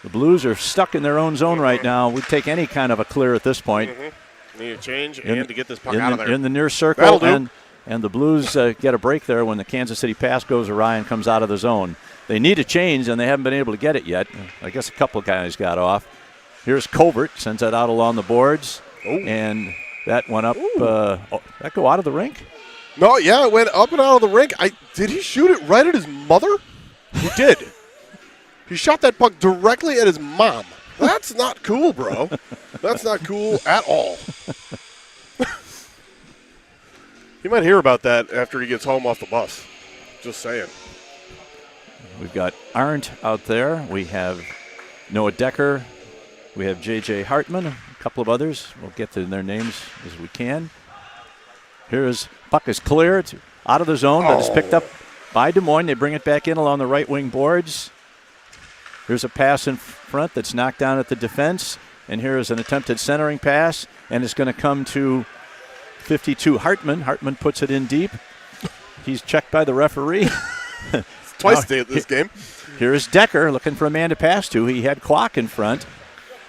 [SPEAKER 1] The Blues are stuck in their own zone right now. We'd take any kind of a clear at this point.
[SPEAKER 2] Need a change and to get this puck out of there.
[SPEAKER 1] In the near circle, and the Blues get a break there when the Kansas City pass goes awry and comes out of the zone. They need a change, and they haven't been able to get it yet. I guess a couple of guys got off. Here's Covert, sends that out along the boards, and that went up. That go out of the rink?
[SPEAKER 2] No, yeah, it went up and out of the rink. Did he shoot it right at his mother? He did. He shot that puck directly at his mom. That's not cool, bro. That's not cool at all. He might hear about that after he gets home off the bus. Just saying.
[SPEAKER 1] We've got Arndt out there. We have Noah Decker. We have J.J. Hartman, a couple of others. We'll get to their names as we can. Here's puck is clear. It's out of the zone, but it's picked up by Des Moines. They bring it back in along the right wing boards. Here's a pass in front that's knocked down at the defense. And here is an attempted centering pass, and it's going to come to 52 Hartman. Hartman puts it in deep. He's checked by the referee.
[SPEAKER 2] Twice today at this game.
[SPEAKER 1] Here's Decker looking for a man to pass to. He had Kwok in front.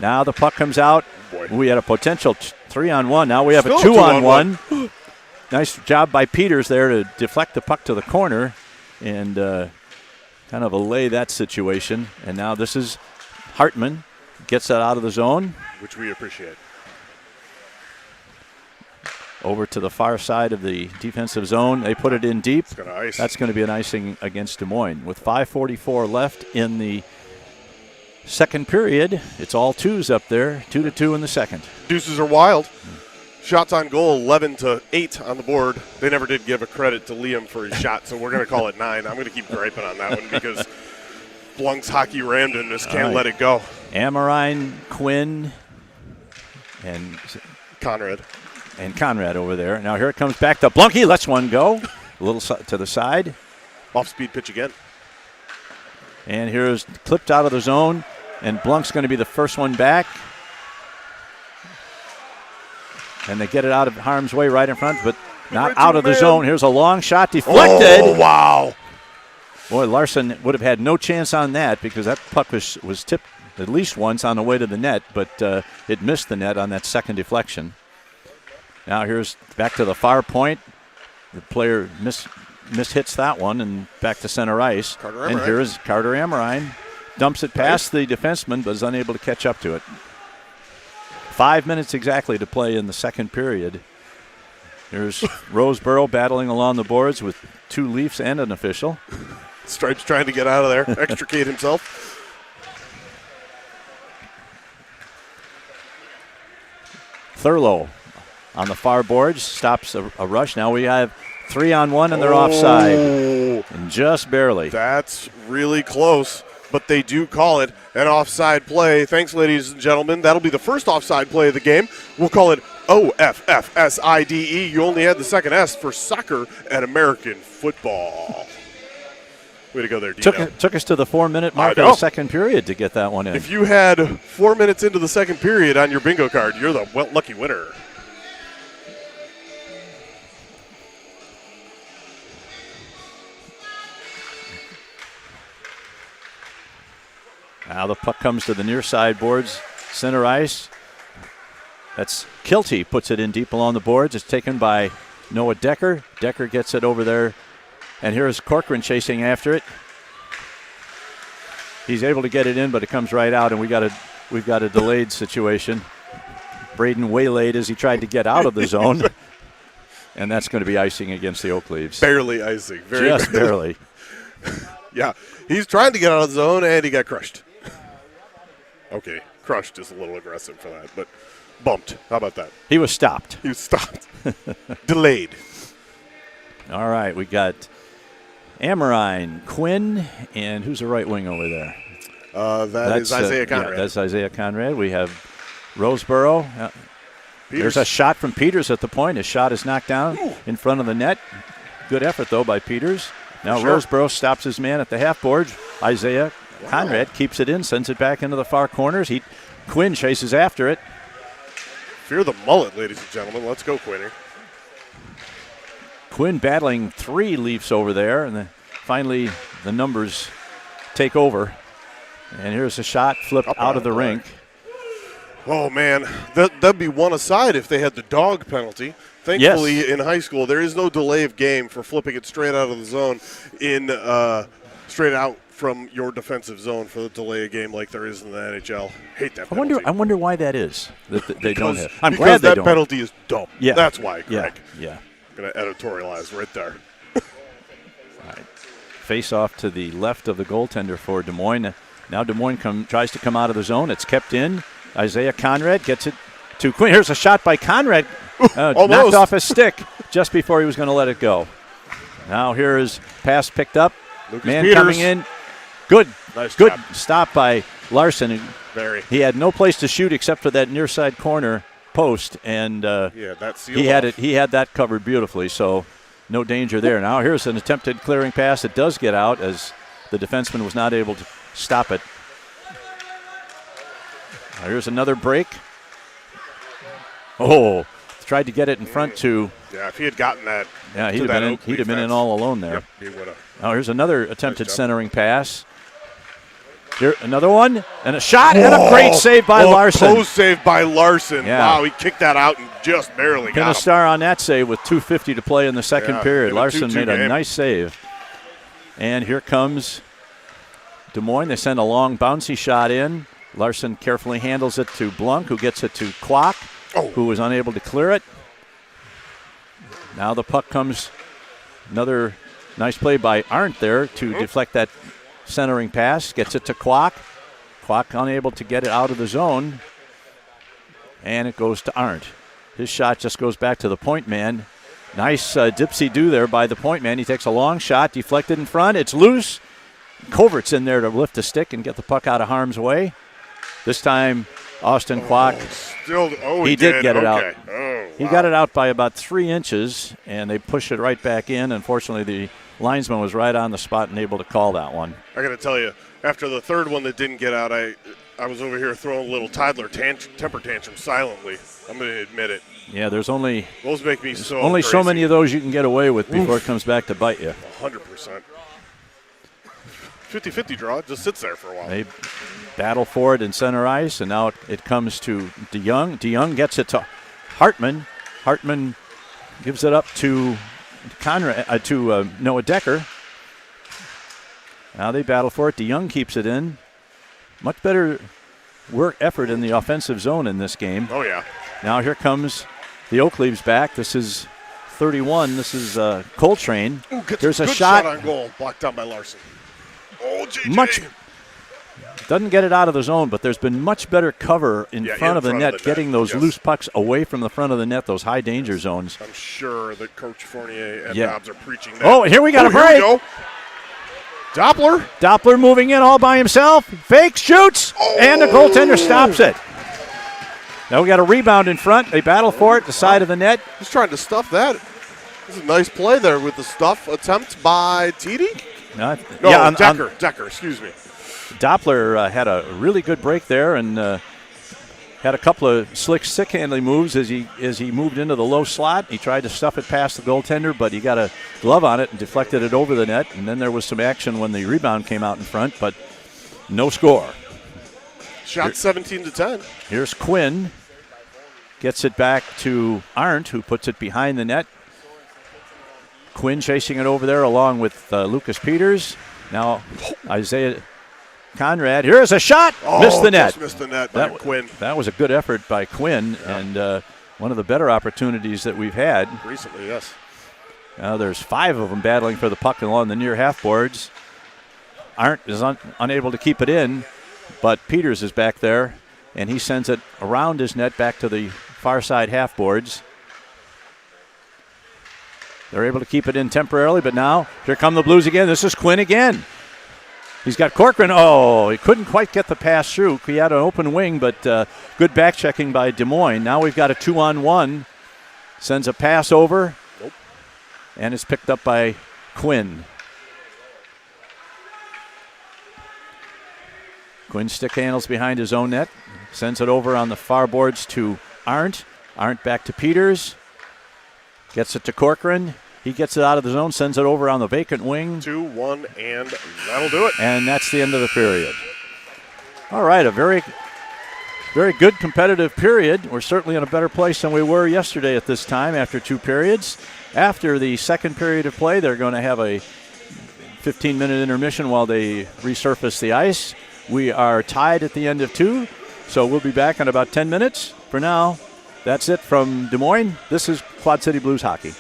[SPEAKER 1] Now the puck comes out. We had a potential 3-on-1. Now we have a 2-on-1. Nice job by Peters there to deflect the puck to the corner and kind of allay that situation. And now this is Hartman. Gets that out of the zone.
[SPEAKER 2] Which we appreciate.
[SPEAKER 1] Over to the far side of the defensive zone. They put it in deep.
[SPEAKER 2] It's gonna ice.
[SPEAKER 1] That's going to be an icing against Des Moines. With 5:44 left in the second period, it's all twos up there. 2-2 in the second.
[SPEAKER 2] Deuces are wild. Shots on goal, 11-8 on the board. They never did give a credit to Liam for his shot, so we're going to call it 9. I'm going to keep griping on that one because Blunk's hockey randomness can't let it go.
[SPEAKER 1] Amorine, Quinn, and Conrad over there. Now here it comes back to Blunky. Lets one go. A little to the side.
[SPEAKER 2] Off-speed pitch again.
[SPEAKER 1] And here's clipped out of the zone, and Blunk's going to be the first one back. And they get it out of harm's way right in front, but not out of the zone. Here's a long shot deflected.
[SPEAKER 2] Oh, wow.
[SPEAKER 1] Boy, Larson would have had no chance on that because that puck was tipped at least once on the way to the net, but it missed the net on that second deflection. Now here's back to the far point. The player mishits that one and back to center ice. And here's Carter Amorine. Dumps it past the defenseman, but is unable to catch up to it. 5 minutes exactly to play in the second period. Here's Roseboro battling along the boards with two Leafs and an official.
[SPEAKER 2] Stripes trying to get out of there, extricate himself.
[SPEAKER 1] Thurlow on the far boards stops a rush. Now we have 3-on-1 and they're offside. And just barely.
[SPEAKER 2] That's really close, but they do call it an offside play. Thanks, ladies and gentlemen. That'll be the first offside play of the game. We'll call it OFFSIDE. You only had the second S for soccer and American football. Way to go there, Dino.
[SPEAKER 1] Took us to the 4-minute mark of the second period to get that one in.
[SPEAKER 2] If you had 4 minutes into the second period on your bingo card, you're the lucky winner.
[SPEAKER 1] Now the puck comes to the near side boards, center ice. That's Kilty, puts it in deep along the boards. It's taken by Noah Decker. Decker gets it over there. And here's Corcoran chasing after it. He's able to get it in, but it comes right out, and we've got a delayed situation. Braden waylaid as he tried to get out of the zone. And that's going to be icing against the Oak Leaves.
[SPEAKER 2] Barely icing.
[SPEAKER 1] Just barely.
[SPEAKER 2] Yeah, he's trying to get out of the zone, and he got crushed. Okay, crushed is a little aggressive for that, but bumped. How about that?
[SPEAKER 1] He was stopped.
[SPEAKER 2] He was stopped. Delayed.
[SPEAKER 1] All right, we got Amorine, Quinn, and who's the right wing over there?
[SPEAKER 2] That's Isaiah Conrad.
[SPEAKER 1] Yeah, that's Isaiah Conrad. We have Roseboro. There's a shot from Peters at the point. His shot is knocked down in front of the net. Good effort, though, by Peters. Now Roseboro stops his man at the half board. Isaiah Conrad keeps it in, sends it back into the far corners. Quinn chases after it.
[SPEAKER 2] Fear the mullet, ladies and gentlemen. Let's go, Quinner.
[SPEAKER 1] Quinn battling 3 Leafs over there, and then finally the numbers take over. And here's a shot flipped out of the rink.
[SPEAKER 2] Oh, man. That'd be one aside if they had the dog penalty. Thankfully, in high school, there is no delay of game for flipping it straight out of the zone straight out from your defensive zone for the delay of game like there is in the NHL. Hate that penalty.
[SPEAKER 1] I wonder why that is that they don't have.
[SPEAKER 2] I'm glad they don't. Because that penalty is dumb.
[SPEAKER 1] Yeah.
[SPEAKER 2] That's why, Greg.
[SPEAKER 1] Yeah.
[SPEAKER 2] I'm going to editorialize right there.
[SPEAKER 1] All right. Face off to the left of the goaltender for Des Moines. Now Des Moines tries to come out of the zone. It's kept in. Isaiah Conrad gets it to Quinn. Here's a shot by Conrad. Knocked off his stick just before he was going to let it go. Now here is pass picked up.
[SPEAKER 2] Lucas
[SPEAKER 1] Man
[SPEAKER 2] Peters.
[SPEAKER 1] coming in. Good.
[SPEAKER 2] Nice
[SPEAKER 1] Good
[SPEAKER 2] job.
[SPEAKER 1] stop by Larson.
[SPEAKER 2] Very.
[SPEAKER 1] He had no place to shoot except for that near side corner post, and
[SPEAKER 2] that sealed
[SPEAKER 1] he had
[SPEAKER 2] off.
[SPEAKER 1] He had that covered beautifully, so no danger there. Now here's an attempted clearing pass. It does get out as the defenseman was not able to stop it. Now here's another break. Oh, tried to get it in front to.
[SPEAKER 2] Yeah, if he had gotten that.
[SPEAKER 1] Yeah, he'd have been in all alone there.
[SPEAKER 2] Yep, he would have.
[SPEAKER 1] Now here's another attempted centering pass. Here, another one, and a shot, and a great save by Larson.
[SPEAKER 2] Post save by Larson.
[SPEAKER 1] Yeah.
[SPEAKER 2] Wow, he kicked that out and just barely got him.
[SPEAKER 1] Star on that save with 2:50 to play in the second period. Larson made a nice save. And here comes Des Moines. They send a long bouncy shot in. Larson carefully handles it to Blunk, who gets it to Kwok, who was unable to clear it. Now the puck comes. Another nice play by Arndt there to deflect that centering pass. Gets it to Kwok. Kwok unable to get it out of the zone. And it goes to Arndt. His shot just goes back to the point man. Nice dipsy-do there by the point man. He takes a long shot, deflected in front. It's loose. Covert's in there to lift the stick and get the puck out of harm's way. This time, Austin Kwok, he did get it out. He got it out by about 3 inches, and they pushed it right back in. Unfortunately, the linesman was right on the spot and able to call that one.
[SPEAKER 2] I got to tell you, after the third one that didn't get out, I was over here throwing a little toddler temper tantrum silently. I'm going to admit it.
[SPEAKER 1] Yeah, those make me so
[SPEAKER 2] only
[SPEAKER 1] crazy. So many of those you can get away with before it comes back to bite you.
[SPEAKER 2] 100%. 50-50 draw. It just sits there for a while.
[SPEAKER 1] They battle for it in center ice, and now it comes to DeYoung. DeYoung gets it to Hartman. Hartman gives it up to Noah Decker. Now they battle for it. DeYoung keeps it in. Much better work effort in the offensive zone in this game.
[SPEAKER 2] Oh, yeah.
[SPEAKER 1] Now here comes the Oak Leaves back. This is 31. This is Coltrane.
[SPEAKER 2] There's a shot on goal, blocked down by Larson. JJ.
[SPEAKER 1] much. Doesn't get it out of the zone, but there's been much better cover in front of the net, getting those loose pucks away from the front of the net, those high danger zones.
[SPEAKER 2] I'm sure that Coach Fournier and Dobbs are preaching that.
[SPEAKER 1] Oh, here we got a break.
[SPEAKER 2] Here we go.
[SPEAKER 1] Doppler moving in all by himself. Fakes, shoots, and the goaltender stops it. Now we got a rebound in front. They battle for it, the side of the net.
[SPEAKER 2] He's trying to stuff that. This is a nice play there with the stuff attempt by TD. Decker, excuse me.
[SPEAKER 1] Doppler had a really good break there and had a couple of slick stick handling moves as he moved into the low slot. He tried to stuff it past the goaltender, but he got a glove on it and deflected it over the net. And then there was some action when the rebound came out in front, but no score.
[SPEAKER 2] Shot 17-10.
[SPEAKER 1] Here's Quinn. Gets it back to Arndt, who puts it behind the net. Quinn chasing it over there along with Lucas Peters. Now Isaiah Conrad. Here's a shot. Missed the net.
[SPEAKER 2] Just missed the net by Quinn.
[SPEAKER 1] That was a good effort by Quinn, and one of the better opportunities that we've had.
[SPEAKER 2] Recently, yes.
[SPEAKER 1] Now there's 5 of them battling for the puck along the near half boards. Arndt is unable to keep it in, but Peters is back there, and he sends it around his net back to the far side half boards. They're able to keep it in temporarily, but now here come the Blues again. This is Quinn again. He's got Corcoran. Oh, he couldn't quite get the pass through. He had an open wing, but good back checking by Des Moines. Now we've got a 2-on-1. Sends a pass over.
[SPEAKER 2] Nope.
[SPEAKER 1] And it's picked up by Quinn. Quinn stick handles behind his own net. Sends it over on the far boards to Arndt. Arndt back to Peters. Gets it to Corcoran. He gets it out of the zone, sends it over on the vacant wing.
[SPEAKER 2] 2-1, and that'll do it.
[SPEAKER 1] And that's the end of the period. All right, a very, very good competitive period. We're certainly in a better place than we were yesterday at this time after 2 periods. After the second period of play, they're going to have a 15-minute intermission while they resurface the ice. We are tied at the end of 2, so we'll be back in about 10 minutes. For now, that's it from Des Moines. This is Quad City Blues Hockey.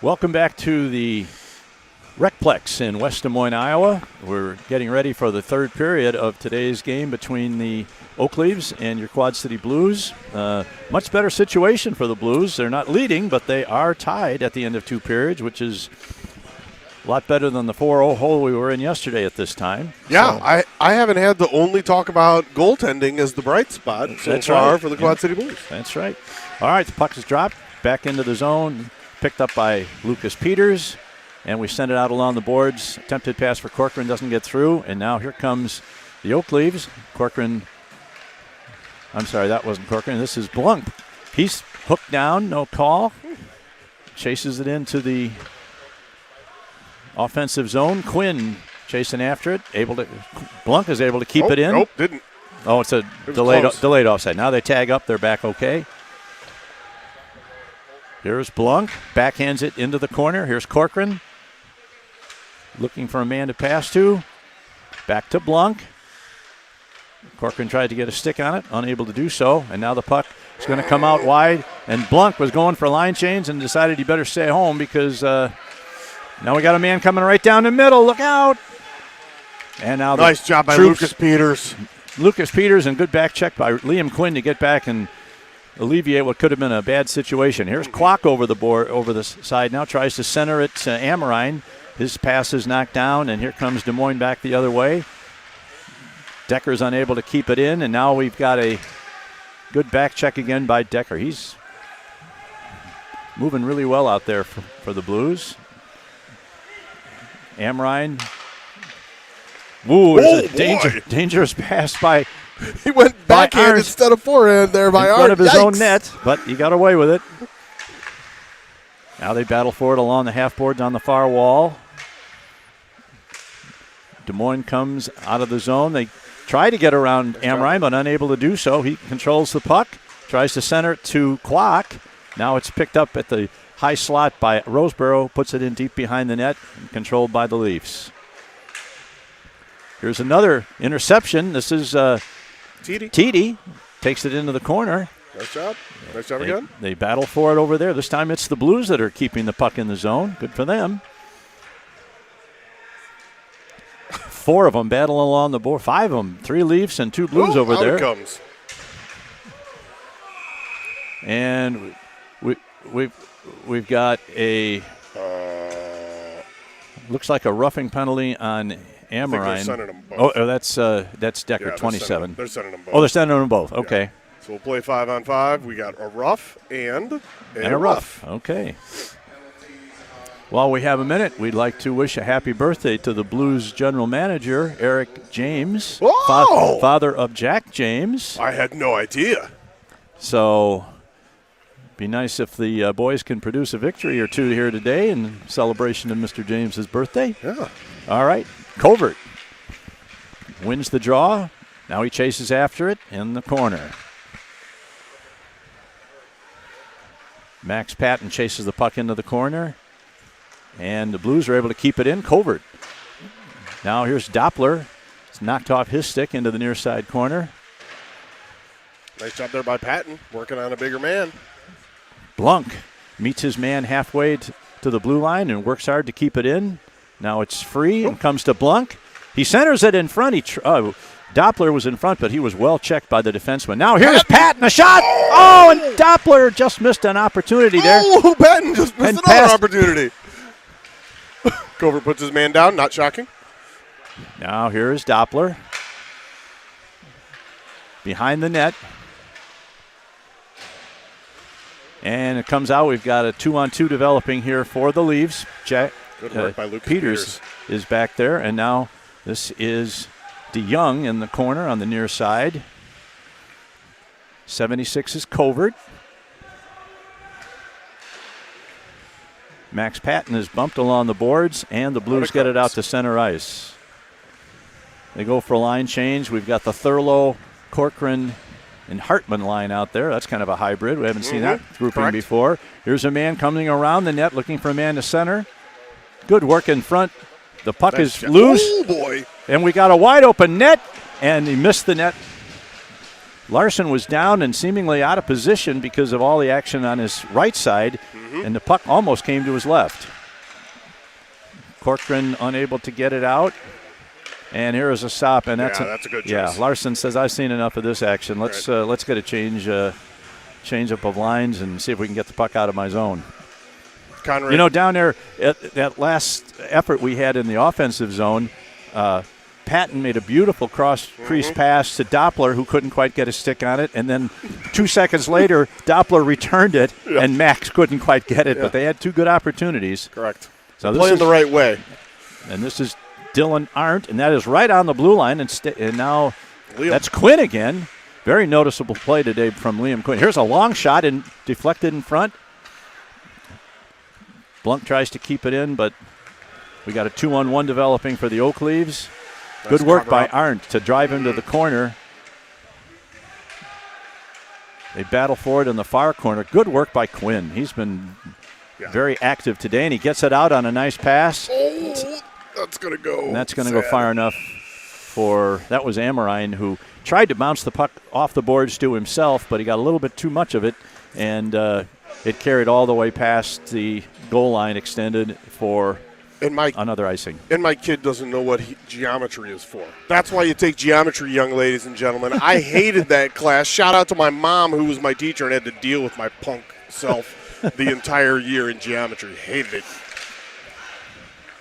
[SPEAKER 1] Welcome back to the RecPlex in West Des Moines, Iowa. We're getting ready for the third period of today's game between the Oak Leaves and your Quad City Blues. Much better situation for the Blues. They're not leading, but they are tied at the end of two periods, which is a lot better than the 4-0 hole we were in yesterday at this time.
[SPEAKER 2] Yeah,
[SPEAKER 1] so,
[SPEAKER 2] I haven't had to only talk about goaltending as the bright spot so far for the Quad City Blues.
[SPEAKER 1] That's right. All right, the puck is dropped back into the zone, picked up by Lucas Peters. And we send it out along the boards. Attempted pass for Corcoran doesn't get through. And now here comes the Oak Leaves. Corcoran, I'm sorry, that wasn't Corcoran. This is Blunk. He's hooked down, no call. Chases it into the offensive zone. Quinn chasing after it. Blunk is able to keep it in.
[SPEAKER 2] Nope, didn't.
[SPEAKER 1] Oh, it's a delayed offside. Now they tag up. They're back okay. Here's Blunk. Backhands it into the corner. Here's Corcoran. Looking for a man to pass to. Back to Blunk. Corcoran tried to get a stick on it, unable to do so. And now the puck is going to come out wide. And Blunk was going for line change and decided he better stay home because now we got a man coming right down the middle. Look out. And now
[SPEAKER 2] nice job by Lucas Peters.
[SPEAKER 1] Lucas Peters and good back check by Liam Quinn to get back and alleviate what could have been a bad situation. Here's Kwok over the side now. Tries to center it to Amorine. His pass is knocked down, and here comes Des Moines back the other way. Decker's unable to keep it in, and now we've got a good back check again by Decker. He's moving really well out there for the Blues. Amorine. Ooh, there's a dangerous pass by.
[SPEAKER 2] He went backhand instead of forehand there by
[SPEAKER 1] in front of his own net, but he got away with it. Now they battle for it along the half boards on the far wall. Des Moines comes out of the zone. They try to get around Amrine, but unable to do so. He controls the puck, tries to center it to Kwok. Now it's picked up at the high slot by Roseboro, puts it in deep behind the net, controlled by the Leafs. Here's another interception. This is Teedy takes it into the corner.
[SPEAKER 2] Nice job. Nice job again.
[SPEAKER 1] They battle for it over there. This time it's the Blues that are keeping the puck in the zone. Good for them. 4 of them battling along the board. 5 of them. 3 Leafs and 2 Blues over there.
[SPEAKER 2] Out it comes.
[SPEAKER 1] And we've got a looks like a roughing penalty on Amorine. Oh, that's Decker, 27.
[SPEAKER 2] They're sending them both.
[SPEAKER 1] Oh, they're sending them both. Okay.
[SPEAKER 2] Yeah. So we'll play 5-on-5. We got a rough and
[SPEAKER 1] a rough. Okay. While we have a minute, we'd like to wish a happy birthday to the Blues general manager, Eric James, father of Jack James.
[SPEAKER 2] I had no idea.
[SPEAKER 1] So be nice if the boys can produce a victory or two here today in celebration of Mr. James's birthday.
[SPEAKER 2] Yeah.
[SPEAKER 1] All right. Covert wins the draw. Now he chases after it in the corner. Max Patton chases the puck into the corner. And the Blues are able to keep it in. Covert. Now here's Doppler. It's knocked off his stick into the near side corner.
[SPEAKER 2] Nice job there by Patton, working on a bigger man.
[SPEAKER 1] Blunk meets his man halfway to the blue line and works hard to keep it in. Now it's free and comes to Blunk. He centers it in front. Doppler was in front, but he was well checked by the defenseman. Now here's Patton, a shot. Oh, and Doppler just missed an opportunity there.
[SPEAKER 2] Oh, Patton just missed another opportunity. Covert puts his man down, not shocking.
[SPEAKER 1] Now here is Doppler. Behind the net. And it comes out. We've got a 2-on-2 developing here for the Leafs. Good
[SPEAKER 2] work by Lucas
[SPEAKER 1] Peters is back there. And now this is DeYoung in the corner on the near side. 76 is Covert. Max Patton is bumped along the boards, and the Blues get it out to center ice. They go for a line change. We've got the Thurlow, Corcoran, and Hartman line out there. That's kind of a hybrid. We haven't seen that grouping before. Here's a man coming around the net looking for a man to center. Good work in front. The puck is loose.
[SPEAKER 2] Oh, boy.
[SPEAKER 1] And we got a wide open net, and he missed the net. Larson was down and seemingly out of position because of all the action on his right side. and the puck almost came to his left. Corcoran unable to get it out. And here is a stop, and that's
[SPEAKER 2] a good choice.
[SPEAKER 1] Yeah, Larson says, I've seen enough of this action. Let's get a change up of lines and see if we can get the puck out of my zone.
[SPEAKER 2] Conrad.
[SPEAKER 1] You know, down there, at that last effort we had in the offensive zone, Patton made a beautiful cross-crease pass to Doppler, who couldn't quite get a stick on it. And then 2 seconds later, Doppler returned it, and Max couldn't quite get it. But they had 2 good opportunities.
[SPEAKER 2] Correct.
[SPEAKER 1] So
[SPEAKER 2] playing the right way.
[SPEAKER 1] And this is Dylan Arndt, and that is right on the blue line. And now
[SPEAKER 2] Liam.
[SPEAKER 1] That's Quinn again. Very noticeable play today from Liam Quinn. Here's a long shot and deflected in front. Blunk tries to keep it in, but we got a 2-on-1 developing for the Oak Leaves. Good work by Arndt to drive him to the corner. They battle for it in the far corner. Good work by Quinn. He's been very active today, and he gets it out on a nice pass.
[SPEAKER 2] Oh, that's going to go.
[SPEAKER 1] And that's going to go far enough for, that was Amorine, who tried to bounce the puck off the boards to himself, but he got a little bit too much of it, and it carried all the way past the goal line, extended for another icing.
[SPEAKER 2] And my kid doesn't know what geometry is for. That's why you take geometry, young ladies and gentlemen. I hated that class. Shout out to my mom, who was my teacher and had to deal with my punk self the entire year in geometry. Hated it.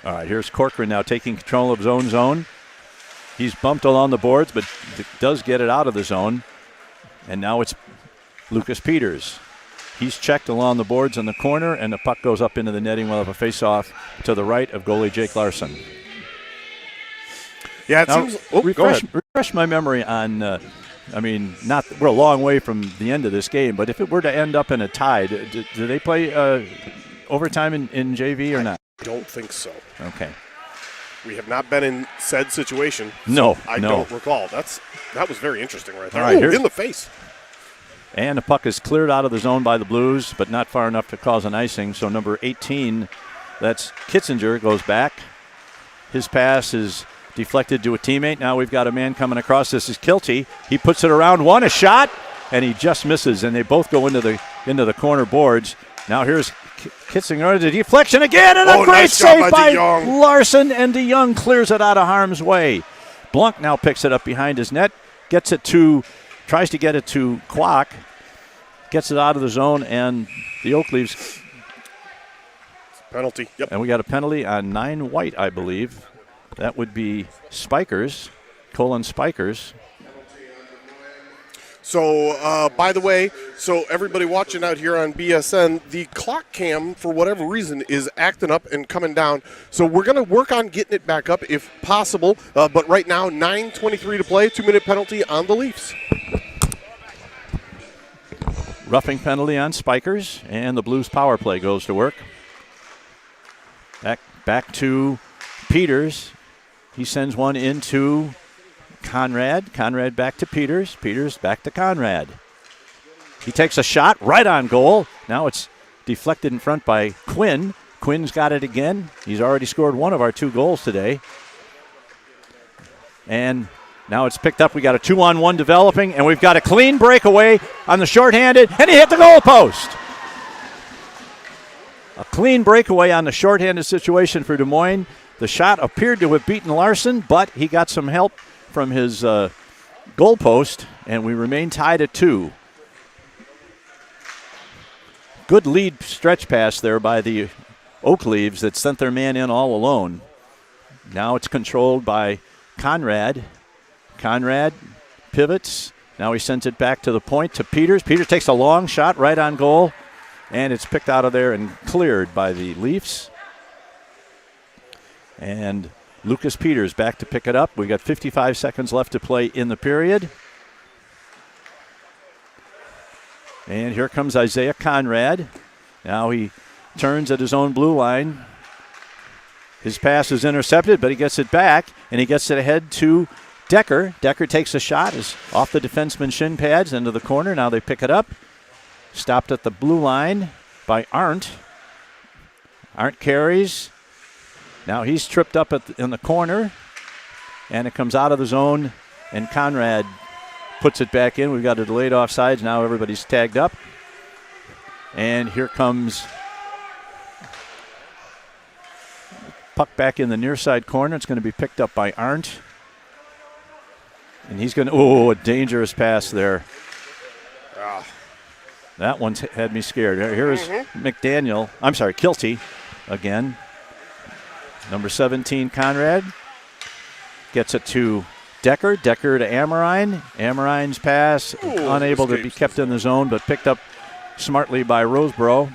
[SPEAKER 1] All right, here's Corcoran now taking control of zone. He's bumped along the boards, but does get it out of the zone. And now it's Lucas Peters. He's checked along the boards in the corner, and the puck goes up into the netting. We'll have a face-off to the right of goalie Jake Larson.
[SPEAKER 2] Yeah, it
[SPEAKER 1] now,
[SPEAKER 2] seems. Oh,
[SPEAKER 1] refresh my memory on. We're a long way from the end of this game, but if it were to end up in a tie, do they play overtime in JV or not?
[SPEAKER 2] I don't think so.
[SPEAKER 1] Okay.
[SPEAKER 2] We have not been in said situation.
[SPEAKER 1] No,
[SPEAKER 2] I don't recall. That was very interesting right there.
[SPEAKER 1] All right,
[SPEAKER 2] in the face.
[SPEAKER 1] And the puck is cleared out of the zone by the Blues, but not far enough to cause an icing. So number 18, that's Kitzinger, goes back. His pass is deflected to a teammate. Now we've got a man coming across. This is Kilty. He puts it around a shot, and he just misses. And they both go into the corner boards. Now here's Kitzinger, the deflection again, and a great save by Larson, and DeYoung clears it out of harm's way. Blunk now picks it up behind his net, tries to get it to Kwok, gets it out of the zone, and the Oak Leaves.
[SPEAKER 2] Penalty, yep.
[SPEAKER 1] And we got a penalty on 9 White, I believe. That would be Spikers, Colin Spikers.
[SPEAKER 2] So, by the way, everybody watching out here on BSN, the clock cam, for whatever reason, is acting up and coming down. So we're going to work on getting it back up if possible. But right now, 9:23 to play, 2-minute penalty on the Leafs.
[SPEAKER 1] Roughing penalty on Spikers, and the Blues power play goes to work. Back to Peters. He sends one into Conrad. Conrad back to Peters. Peters back to Conrad. He takes a shot right on goal. Now it's deflected in front by Quinn. Quinn's got it again. He's already scored one of our 2 goals today. And now it's picked up. We got a 2-on-1 developing, and we've got a clean breakaway on the shorthanded, and he hit the goal post. A clean breakaway on the shorthanded situation for Des Moines. The shot appeared to have beaten Larson, but he got some help from his goal post, and we remain tied at 2. Good lead stretch pass there by the Oak Leaves that sent their man in all alone. Now it's controlled by Conrad. Conrad pivots. Now he sends it back to the point to Peters. Peters takes a long shot right on goal, and it's picked out of there and cleared by the Leafs. And Lucas Peters back to pick it up. We got 55 seconds left to play in the period. And here comes Isaiah Conrad. Now he turns at his own blue line. His pass is intercepted, but he gets it back, and he gets it ahead to Decker. Decker takes a shot, is off the defenseman's shin pads into the corner. Now they pick it up. Stopped at the blue line by Arndt. Arndt carries. Now he's tripped up in the corner, and it comes out of the zone, and Conrad puts it back in. We've got a delayed offsides. Now everybody's tagged up. And here comes Puck back in the near side corner. It's going to be picked up by Arndt. And he's going to, a dangerous pass there. That one's had me scared. Here's Kilty again. Number 17, Conrad. Gets it to Decker. Decker to Amorine. Amorine's pass, unable to be kept in the zone, but picked up smartly by Roseboro.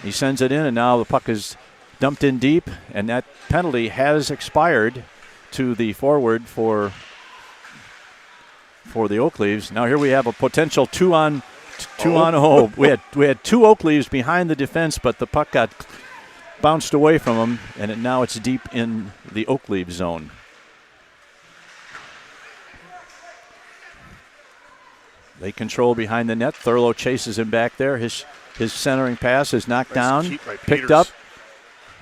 [SPEAKER 1] He sends it in, and now the puck is dumped in deep, and that penalty has expired to the forward for the Oak Leaves. Now here we have a potential two on. We had two Oak Leaves behind the defense, but the puck got bounced away from them, and now it's deep in the Oak Leaf zone. They control behind the net. Thurlow chases him back there. His centering pass is knocked down, picked up.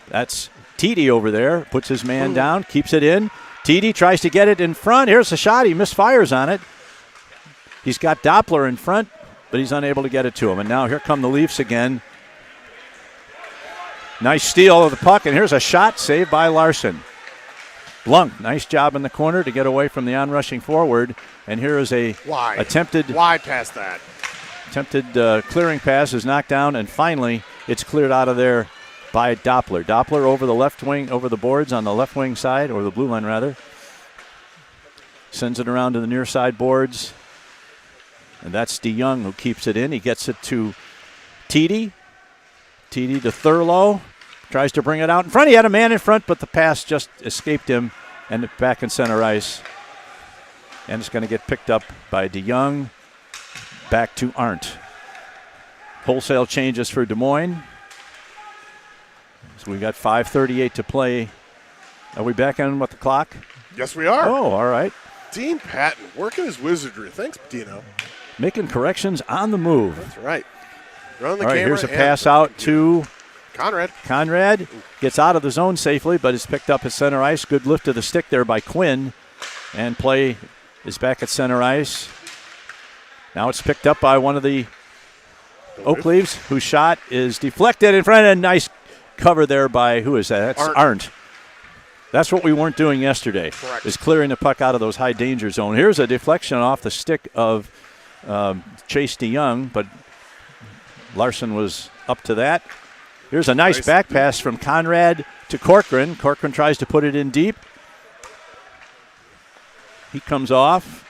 [SPEAKER 1] That's Teedy over there. Puts his man down, keeps it in. Teedy tries to get it in front. Here's a shot. He misfires on it. He's got Doppler in front, but he's unable to get it to him. And now here come the Leafs again. Nice steal of the puck, and here's a shot saved by Larson. Blunk, nice job in the corner to get away from the onrushing forward. And here is a attempted
[SPEAKER 3] wide past that.
[SPEAKER 1] Clearing pass is knocked down, and finally it's cleared out of there by Doppler. Doppler over the left wing, over the boards on the left wing side, or the blue line rather. Sends it around to the near side boards. And that's DeYoung who keeps it in. He gets it to Teedy. Teedy to Thurlow. Tries to bring it out in front. He had a man in front, but the pass just escaped him and back in center ice. And it's going to get picked up by DeYoung. Back to Arndt. Wholesale changes for Des Moines. So we got 5:38 to play. Are we back on with the clock?
[SPEAKER 3] Yes, we are.
[SPEAKER 1] Oh, all right.
[SPEAKER 3] Dean Patton working his wizardry. Thanks, Dino.
[SPEAKER 1] Making corrections on the move.
[SPEAKER 3] That's right. All
[SPEAKER 1] right, here's a pass out to
[SPEAKER 3] Conrad.
[SPEAKER 1] Conrad gets out of the zone safely, but is picked up at center ice. Good lift of the stick there by Quinn. And play is back at center ice. Now it's picked up by one of the Oak Leaves, whose shot is deflected in front. And nice cover there by, who is that? That's Arndt. That's what we weren't doing yesterday.
[SPEAKER 3] Correct.
[SPEAKER 1] Is clearing the puck out of those high danger zone. Here's a deflection off the stick of Chase DeYoung, but Larson was up to that. Here's a nice back pass from Conrad to Corcoran. Corcoran tries to put it in deep. He comes off.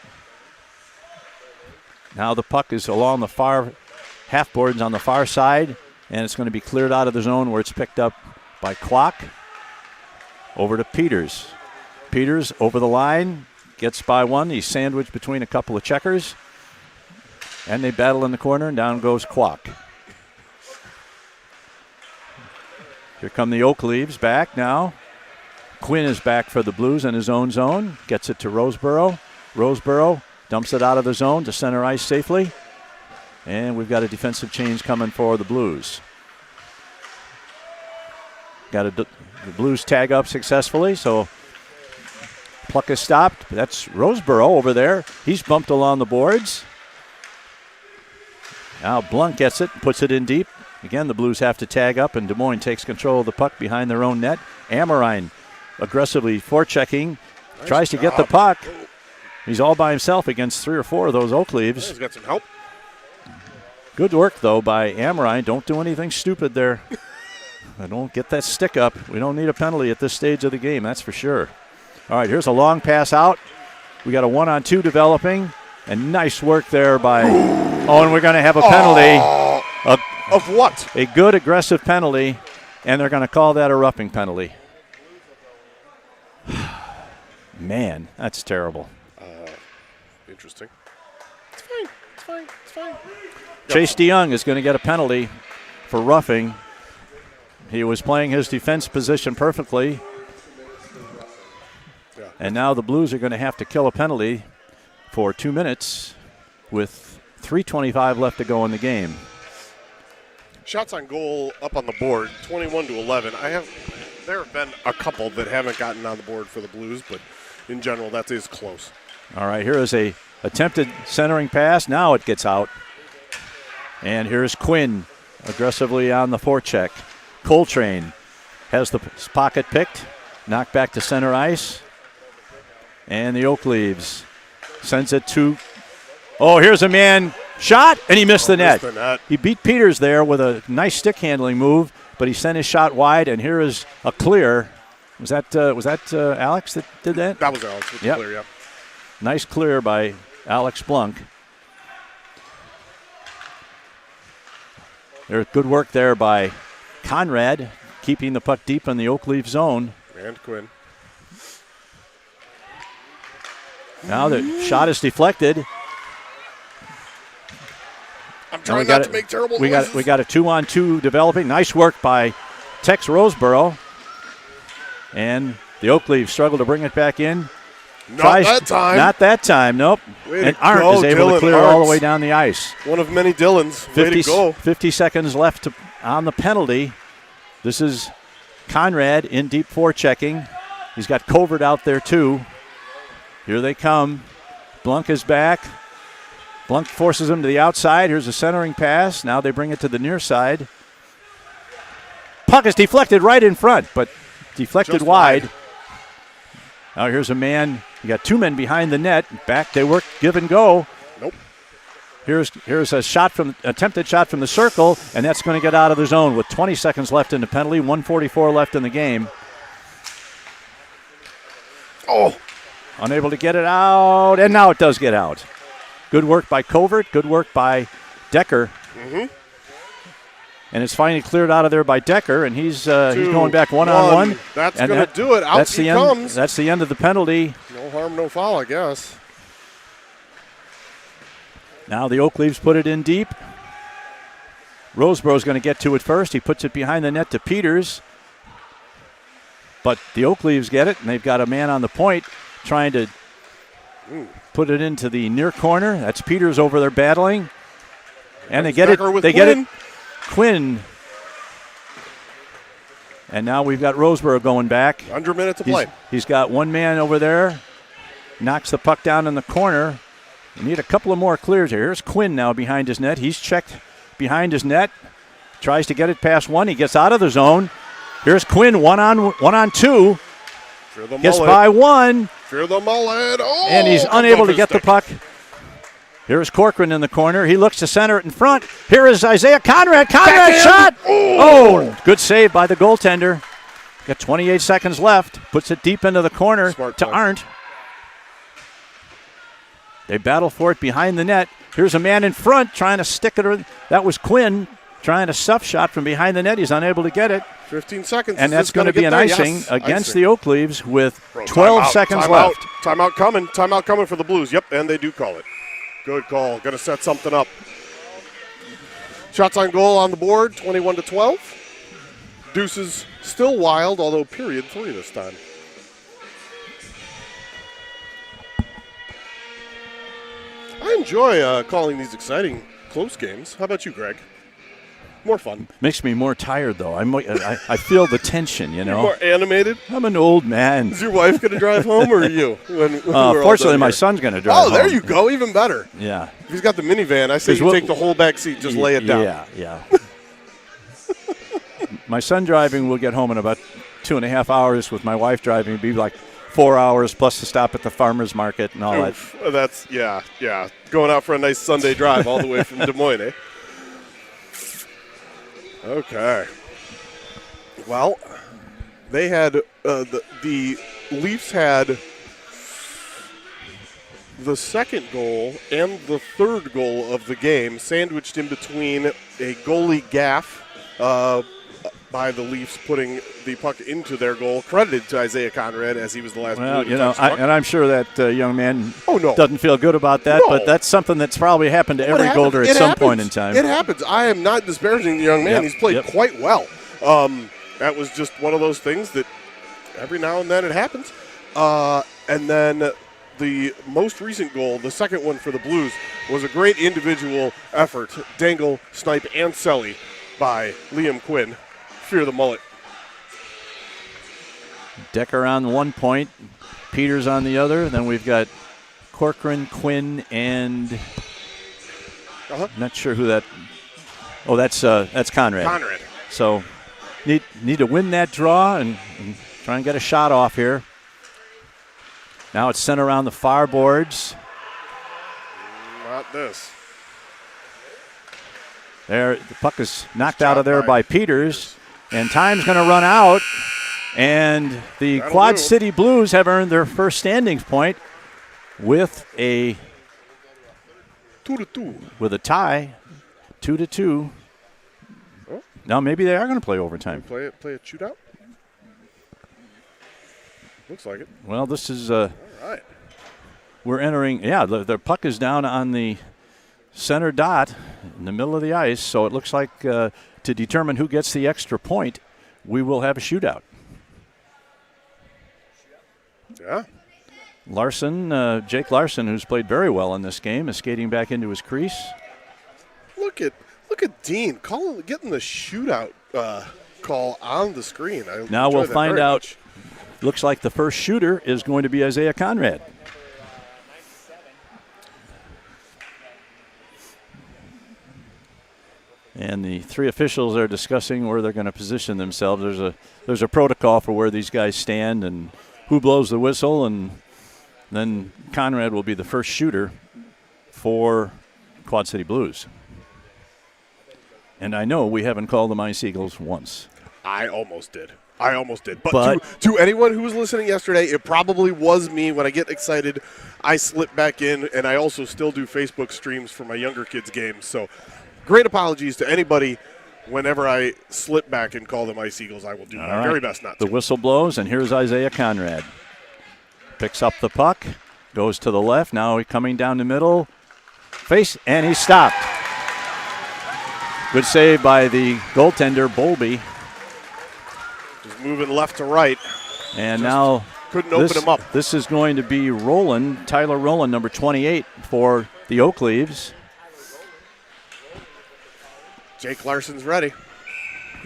[SPEAKER 1] Now the puck is along the far half boards on the far side, and it's going to be cleared out of the zone where it's picked up by Kwok. Over to Peters. Peters over the line, gets by one. He's sandwiched between a couple of checkers. And they battle in the corner, and down goes Kwok. Here come the Oak Leaves back now. Quinn is back for the Blues in his own zone. Gets it to Roseboro. Roseboro dumps it out of the zone to center ice safely. And we've got a defensive change coming for the Blues. The Blues tag up successfully, so puck is stopped. That's Roseboro over there. He's bumped along the boards. Now Blunt gets it, puts it in deep. Again, the Blues have to tag up, and Des Moines takes control of the puck behind their own net. Amorine aggressively forechecking, tries to get the puck. He's all by himself against 3 or 4 of those Oak Leaves.
[SPEAKER 3] He's got some help.
[SPEAKER 1] Good work, though, by Amorine. Don't do anything stupid there. Don't get that stick up. We don't need a penalty at this stage of the game, that's for sure. All right, here's a long pass out. We got a 1-on-2 developing, and nice work there by... and we're going to have a penalty.
[SPEAKER 3] Of what?
[SPEAKER 1] A good aggressive penalty, and they're going to call that a roughing penalty. Man, that's terrible.
[SPEAKER 3] Interesting. It's fine. It's fine. It's fine.
[SPEAKER 1] Chase DeYoung is going to get a penalty for roughing. He was playing his defense position perfectly.
[SPEAKER 3] Yeah.
[SPEAKER 1] And now the Blues are going to have to kill a penalty for 2 minutes with 3:25 left to go in the game.
[SPEAKER 3] Shots on goal up on the board, 21-11. There have been a couple that haven't gotten on the board for the Blues, but in general, that is close.
[SPEAKER 1] All right, here is a attempted centering pass. Now it gets out. And here's Quinn aggressively on the forecheck. Coltrane has the pocket picked. Knocked back to center ice. And the Oak Leaves sends it to, here's a man shot, and he missed the net. He beat Peters there with a nice stick handling move, but he sent his shot wide, and here is a clear. Was that Alex that did that?
[SPEAKER 3] That was Alex with the clear, yeah.
[SPEAKER 1] Nice clear by Alex Blunk. There's good work there by Conrad, keeping the puck deep in the Oak Leaf zone.
[SPEAKER 3] And Quinn.
[SPEAKER 1] Now the shot is deflected.
[SPEAKER 3] I'm trying not to make terrible noises.
[SPEAKER 1] We got a 2-on-2 developing. Nice work by Tex Roseboro. And the Oak Leaves struggle to bring it back in. Not that time, nope. And Arndt is able to clear all the way down the ice.
[SPEAKER 3] One of many Dylans. Way to go.
[SPEAKER 1] 50 seconds left on the penalty. This is Conrad in deep forechecking. He's got Covert out there too. Here they come. Blunk is back. Blunk forces him to the outside. Here's a centering pass. Now they bring it to the near side. Puck is deflected right in front, but deflected wide. Now here's a man. You got two men behind the net. Back they work, give and go.
[SPEAKER 3] Nope.
[SPEAKER 1] Here's a attempted shot from the circle, and that's going to get out of the zone with 20 seconds left in the penalty, 1:44 left in the game. Unable to get it out, and now it does get out. Good work by Covert, good work by Decker.
[SPEAKER 3] Mm-hmm.
[SPEAKER 1] And it's finally cleared out of there by Decker, and he's going back one-on-one.
[SPEAKER 3] That's going to do it. Out he comes.
[SPEAKER 1] That's the end of the penalty.
[SPEAKER 3] No harm, no foul, I guess.
[SPEAKER 1] Now the Oak Leaves put it in deep. Roseboro's going to get to it first. He puts it behind the net to Peters. But the Oak Leaves get it, and they've got a man on the point trying to put it into the near corner. That's Peters over there battling. And they get it. They get it. Quinn. And now we've got Roseboro going back.
[SPEAKER 3] Under a minute to play.
[SPEAKER 1] He's got one man over there. Knocks the puck down in the corner. We need a couple of more clears here. Here's Quinn now behind his net. He's checked behind his net. Tries to get it past one. He gets out of the zone. Here's Quinn one on two. Gets by one.
[SPEAKER 3] Fear the mullet.
[SPEAKER 1] And he's unable to get the puck. Here's Corcoran in the corner. He looks to center it in front. Here is Isaiah Conrad. Conrad shot. Good save by the goaltender. Got 28 seconds left. Puts it deep into the corner to Arndt. They battle for it behind the net. Here's a man in front trying to stick it. That was Quinn trying a stuff shot from behind the net. He's unable to get it.
[SPEAKER 3] 15 seconds.
[SPEAKER 1] And that's going to be an icing against the Oak Leaves with 12 seconds left.
[SPEAKER 3] Timeout coming. Timeout coming for the Blues. Yep, and they do call it. Good call. Going to set something up. Shots on goal on the board, 21-12. Deuces still wild, although period 3 this time. I enjoy calling these exciting close games. How about you, Greg? More fun.
[SPEAKER 1] Makes me more tired, though. I feel the tension, you know.
[SPEAKER 3] You're more animated?
[SPEAKER 1] I'm an old man.
[SPEAKER 3] Is your wife going to drive home or you?
[SPEAKER 1] Fortunately, my son's going to drive home.
[SPEAKER 3] Oh, there you go. Even better.
[SPEAKER 1] Yeah.
[SPEAKER 3] If he's got the minivan, I say you take the whole back seat, just lay it down.
[SPEAKER 1] Yeah. My son driving will get home in about 2.5 hours. With my wife driving, it'd be like 4 hours plus to stop at the farmer's market and all that.
[SPEAKER 3] That's, yeah. Going out for a nice Sunday drive all the way from Des Moines, eh? Okay. Well, they had the Leafs had the second goal and the third goal of the game sandwiched in between a goalie gaffe by the Leafs putting the puck into their goal, credited to Isaiah Conrad as he was the last.
[SPEAKER 1] Well, you know, and I'm sure that young man doesn't feel good about that, but that's something that's probably happened to every goaler at some point in time.
[SPEAKER 3] It happens. I am not disparaging the young man. He's played quite well. That was just one of those things that every now and then it happens. And then the most recent goal, the second one for the Blues, was a great individual effort. Dangle, Snipe, and Selly by Liam Quinn. Fear the mullet.
[SPEAKER 1] Decker on 1 point, Peters on the other. Then we've got Corcoran, Quinn, and not sure who that. Oh, that's Conrad.
[SPEAKER 3] Conrad.
[SPEAKER 1] So need to win that draw and Try and get a shot off here. Now it's sent around the far boards.
[SPEAKER 3] Not this.
[SPEAKER 1] There, the puck is knocked out of there by Peters, and time's going to run out. And the Quad City Blues have earned their first standings point with a
[SPEAKER 3] 2-2.
[SPEAKER 1] With a tie, 2-2.
[SPEAKER 3] Oh.
[SPEAKER 1] Now maybe they are going to play overtime.
[SPEAKER 3] Play a shootout? Looks like it.
[SPEAKER 1] Well, this is
[SPEAKER 3] all right.
[SPEAKER 1] We're entering. Yeah, the puck is down on the center dot in the middle of the ice. So it looks like to determine who gets the extra point, we will have a shootout.
[SPEAKER 3] Yeah.
[SPEAKER 1] Larson, Jake Larson, who's played very well in this game, is skating back into his crease.
[SPEAKER 3] Look at Dean getting the shootout call on the screen.
[SPEAKER 1] Now we'll find out. Looks like the first shooter is going to be Isaiah Conrad. And the three officials are discussing where they're going to position themselves. There's a protocol for where these guys stand and who blows the whistle, and then Conrad will be the first shooter for Quad City Blues. And I know we haven't called them Ice Eagles once.
[SPEAKER 3] I almost did. But to anyone who was listening yesterday, it probably was me. When I get excited, I slip back in, and I also still do Facebook streams for my younger kids' games. So great apologies to anybody. Whenever I slip back and call them Ice Eagles, I will do my very best not to.
[SPEAKER 1] The whistle blows, and here's Isaiah Conrad. Picks up the puck, goes to the left. Now he's coming down the middle. Face, and he's stopped. Good save by the goaltender, Bolby.
[SPEAKER 3] Just moving left to right.
[SPEAKER 1] And now
[SPEAKER 3] couldn't open him up.
[SPEAKER 1] This is going to be Rowland, Tyler Rowland, number 28 for the Oak Leaves.
[SPEAKER 3] Jake Larson's ready.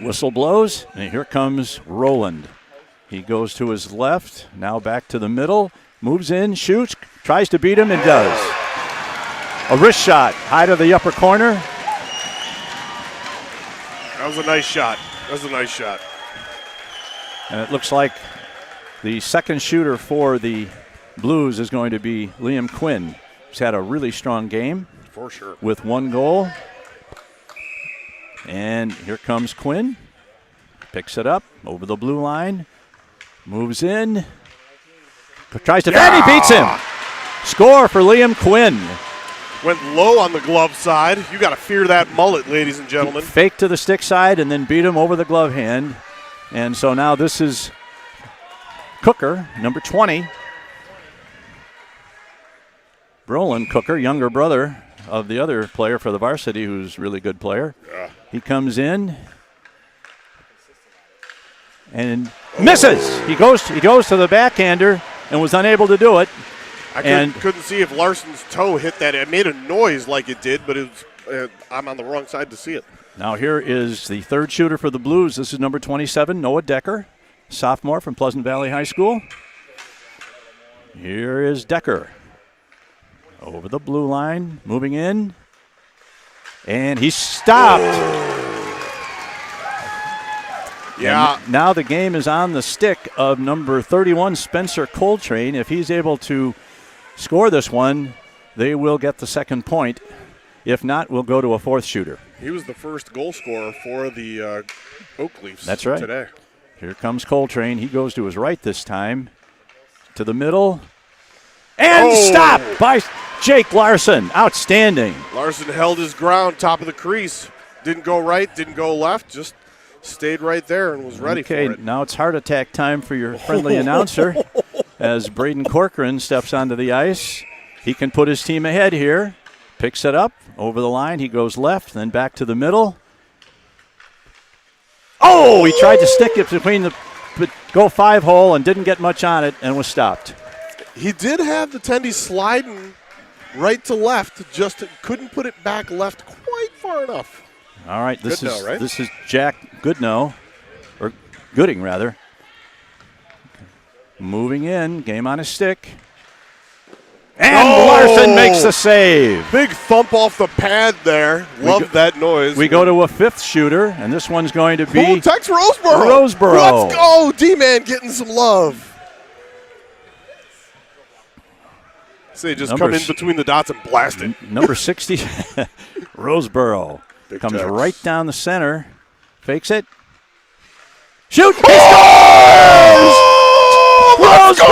[SPEAKER 1] Whistle blows, and here comes Rowland. He goes to his left, now back to the middle, moves in, shoots, tries to beat him, and does. A wrist shot, high to the upper corner.
[SPEAKER 3] That was a nice shot.
[SPEAKER 1] And it looks like the second shooter for the Blues is going to be Liam Quinn. He's had a really strong game.
[SPEAKER 3] For sure.
[SPEAKER 1] With one goal. And here comes Quinn. Picks it up over the blue line. Moves in. Tries to defend. He beats him. Score for Liam Quinn.
[SPEAKER 3] Went low on the glove side. You got to fear that mullet, ladies and gentlemen.
[SPEAKER 1] Fake to the stick side and then beat him over the glove hand. And so now this is Cooker, number 20. Brolin Cooker, younger brother of the other player for the Varsity, who's a really good player.
[SPEAKER 3] Yeah.
[SPEAKER 1] He comes in and misses. He goes to the backhander and was unable to do it.
[SPEAKER 3] I couldn't see if Larson's toe hit that. It made a noise like it did, but it was, I'm on the wrong side to see it.
[SPEAKER 1] Now here is the third shooter for the Blues. This is number 27, Noah Decker, sophomore from Pleasant Valley High School. Here is Decker. Over the blue line, moving in. And he's stopped.
[SPEAKER 3] Yeah.
[SPEAKER 1] And now the game is on the stick of number 31, Spencer Coltrane. If he's able to score this one, they will get the second point. If not, we'll go to a fourth shooter.
[SPEAKER 3] He was the first goal scorer for the Oak Leafs.
[SPEAKER 1] That's right.
[SPEAKER 3] Today.
[SPEAKER 1] Here comes Coltrane. He goes to his right this time. To the middle. And stopped by Jake Larson. Outstanding.
[SPEAKER 3] Larson held his ground, top of the crease. Didn't go right, didn't go left, just stayed right there and was ready for it.
[SPEAKER 1] Okay, now it's heart attack time for your friendly announcer as Braden Corcoran steps onto the ice. He can put his team ahead here. Picks it up over the line. He goes left, then back to the middle. Oh, he tried to stick it between the go 5 hole and didn't get much on it and was stopped.
[SPEAKER 3] He did have the tendy sliding right to left, just couldn't put it back left quite far enough.
[SPEAKER 1] All right, this
[SPEAKER 3] Goodnow,
[SPEAKER 1] is Jack Goodnow, or Gooding rather. Moving in, game on his stick. And Larson makes the save.
[SPEAKER 3] Big thump off the pad there. Love that noise.
[SPEAKER 1] We go to a fifth shooter, and this one's going to be
[SPEAKER 3] Tex Roseboro.
[SPEAKER 1] Roseboro.
[SPEAKER 3] Let's go. D-Man getting some love. Say, just come in between the dots and blast it.
[SPEAKER 1] Number 60, Roseboro.
[SPEAKER 3] Big
[SPEAKER 1] Comes
[SPEAKER 3] Tex.
[SPEAKER 1] right down the center. Fakes it. Shoot! He
[SPEAKER 3] Oh, let's go!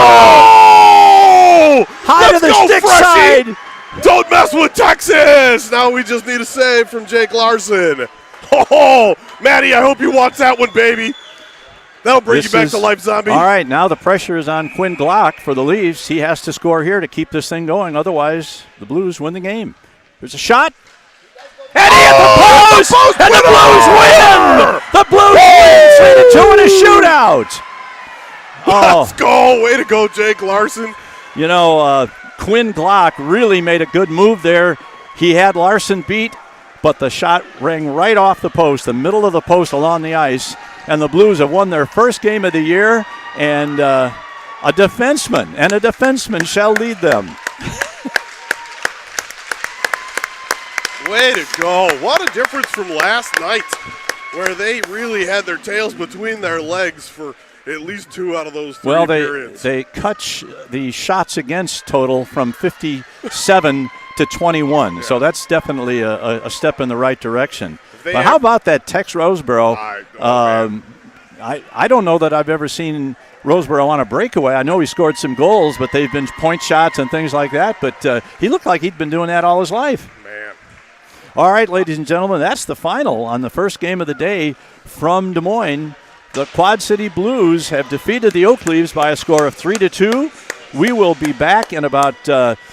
[SPEAKER 1] High to the stick side.
[SPEAKER 3] Don't mess with Texas. Now we just need a save from Jake Larson. Oh, Maddie, I hope you watch that one, baby. That'll bring you back to life, Zombie.
[SPEAKER 1] All right, now the pressure is on Quinn Glock for the Leafs. He has to score here to keep this thing going. Otherwise, the Blues win the game. There's a shot. And he hit the post! And the Blues win! The Blues win 3-2 in a shootout.
[SPEAKER 3] Let's go. Way to go, Jake Larson.
[SPEAKER 1] You know, Quinn Glock really made a good move there. He had Larson beat, but the shot rang right off the post, the middle of the post along the ice. And the Blues have won their first game of the year, and a defenseman shall lead them.
[SPEAKER 3] Way to go. What a difference from last night, where they really had their tails between their legs for at least 2 out of those 3 periods.
[SPEAKER 1] They cut the shots against total from 57 to 21, so that's definitely a step in the right direction. But how about that Tex Roseboro? I don't know that I've ever seen Roseboro on a breakaway. I know he scored some goals, but they've been point shots and things like that. But he looked like he'd been doing that all his life.
[SPEAKER 3] Man.
[SPEAKER 1] All right, ladies and gentlemen, that's the final on the first game of the day from Des Moines. The Quad City Blues have defeated the Oak Leaves by a score of 3-2. We will be back in about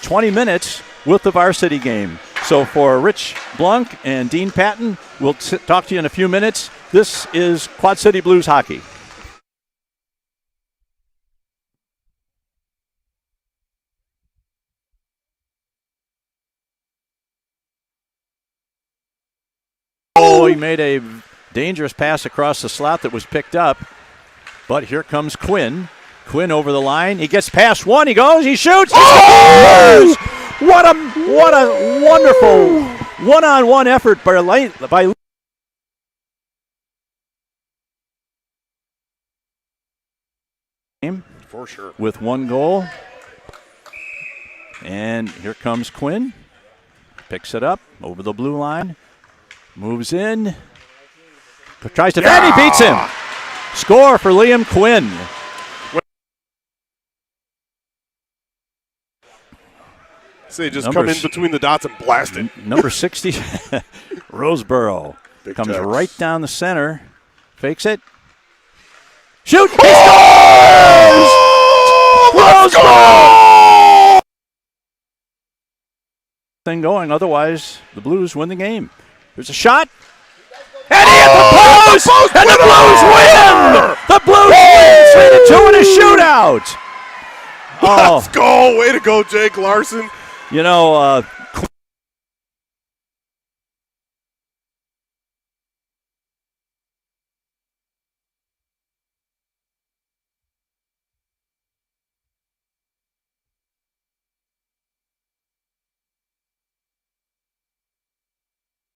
[SPEAKER 1] 20 minutes with the varsity game. So for Rich Blunk and Dean Patton, we'll talk to you in a few minutes. This is Quad City Blues hockey. Oh, he made a dangerous pass across the slot that was picked up. But here comes Quinn. Quinn over the line. He gets past one. He goes. He shoots. He scores! What a wonderful one-on-one effort by
[SPEAKER 3] For sure.
[SPEAKER 1] with one goal. And here comes Quinn. Picks it up over the blue line. Moves in. Tries to defend. He beats him. Score for Liam Quinn.
[SPEAKER 3] Say, just come in between the dots and blast it.
[SPEAKER 1] Number 60, Roseboro.
[SPEAKER 3] Big
[SPEAKER 1] Comes
[SPEAKER 3] Tex.
[SPEAKER 1] right down the center. Fakes it. Shoot! He scores! Roseboro! Thing going. Otherwise, the Blues win the game. There's a shot. And he hit the post! And the Blues win! The Blues win 3-2 in a shootout.
[SPEAKER 3] Let's go. Way to go, Jake Larson.
[SPEAKER 1] You know,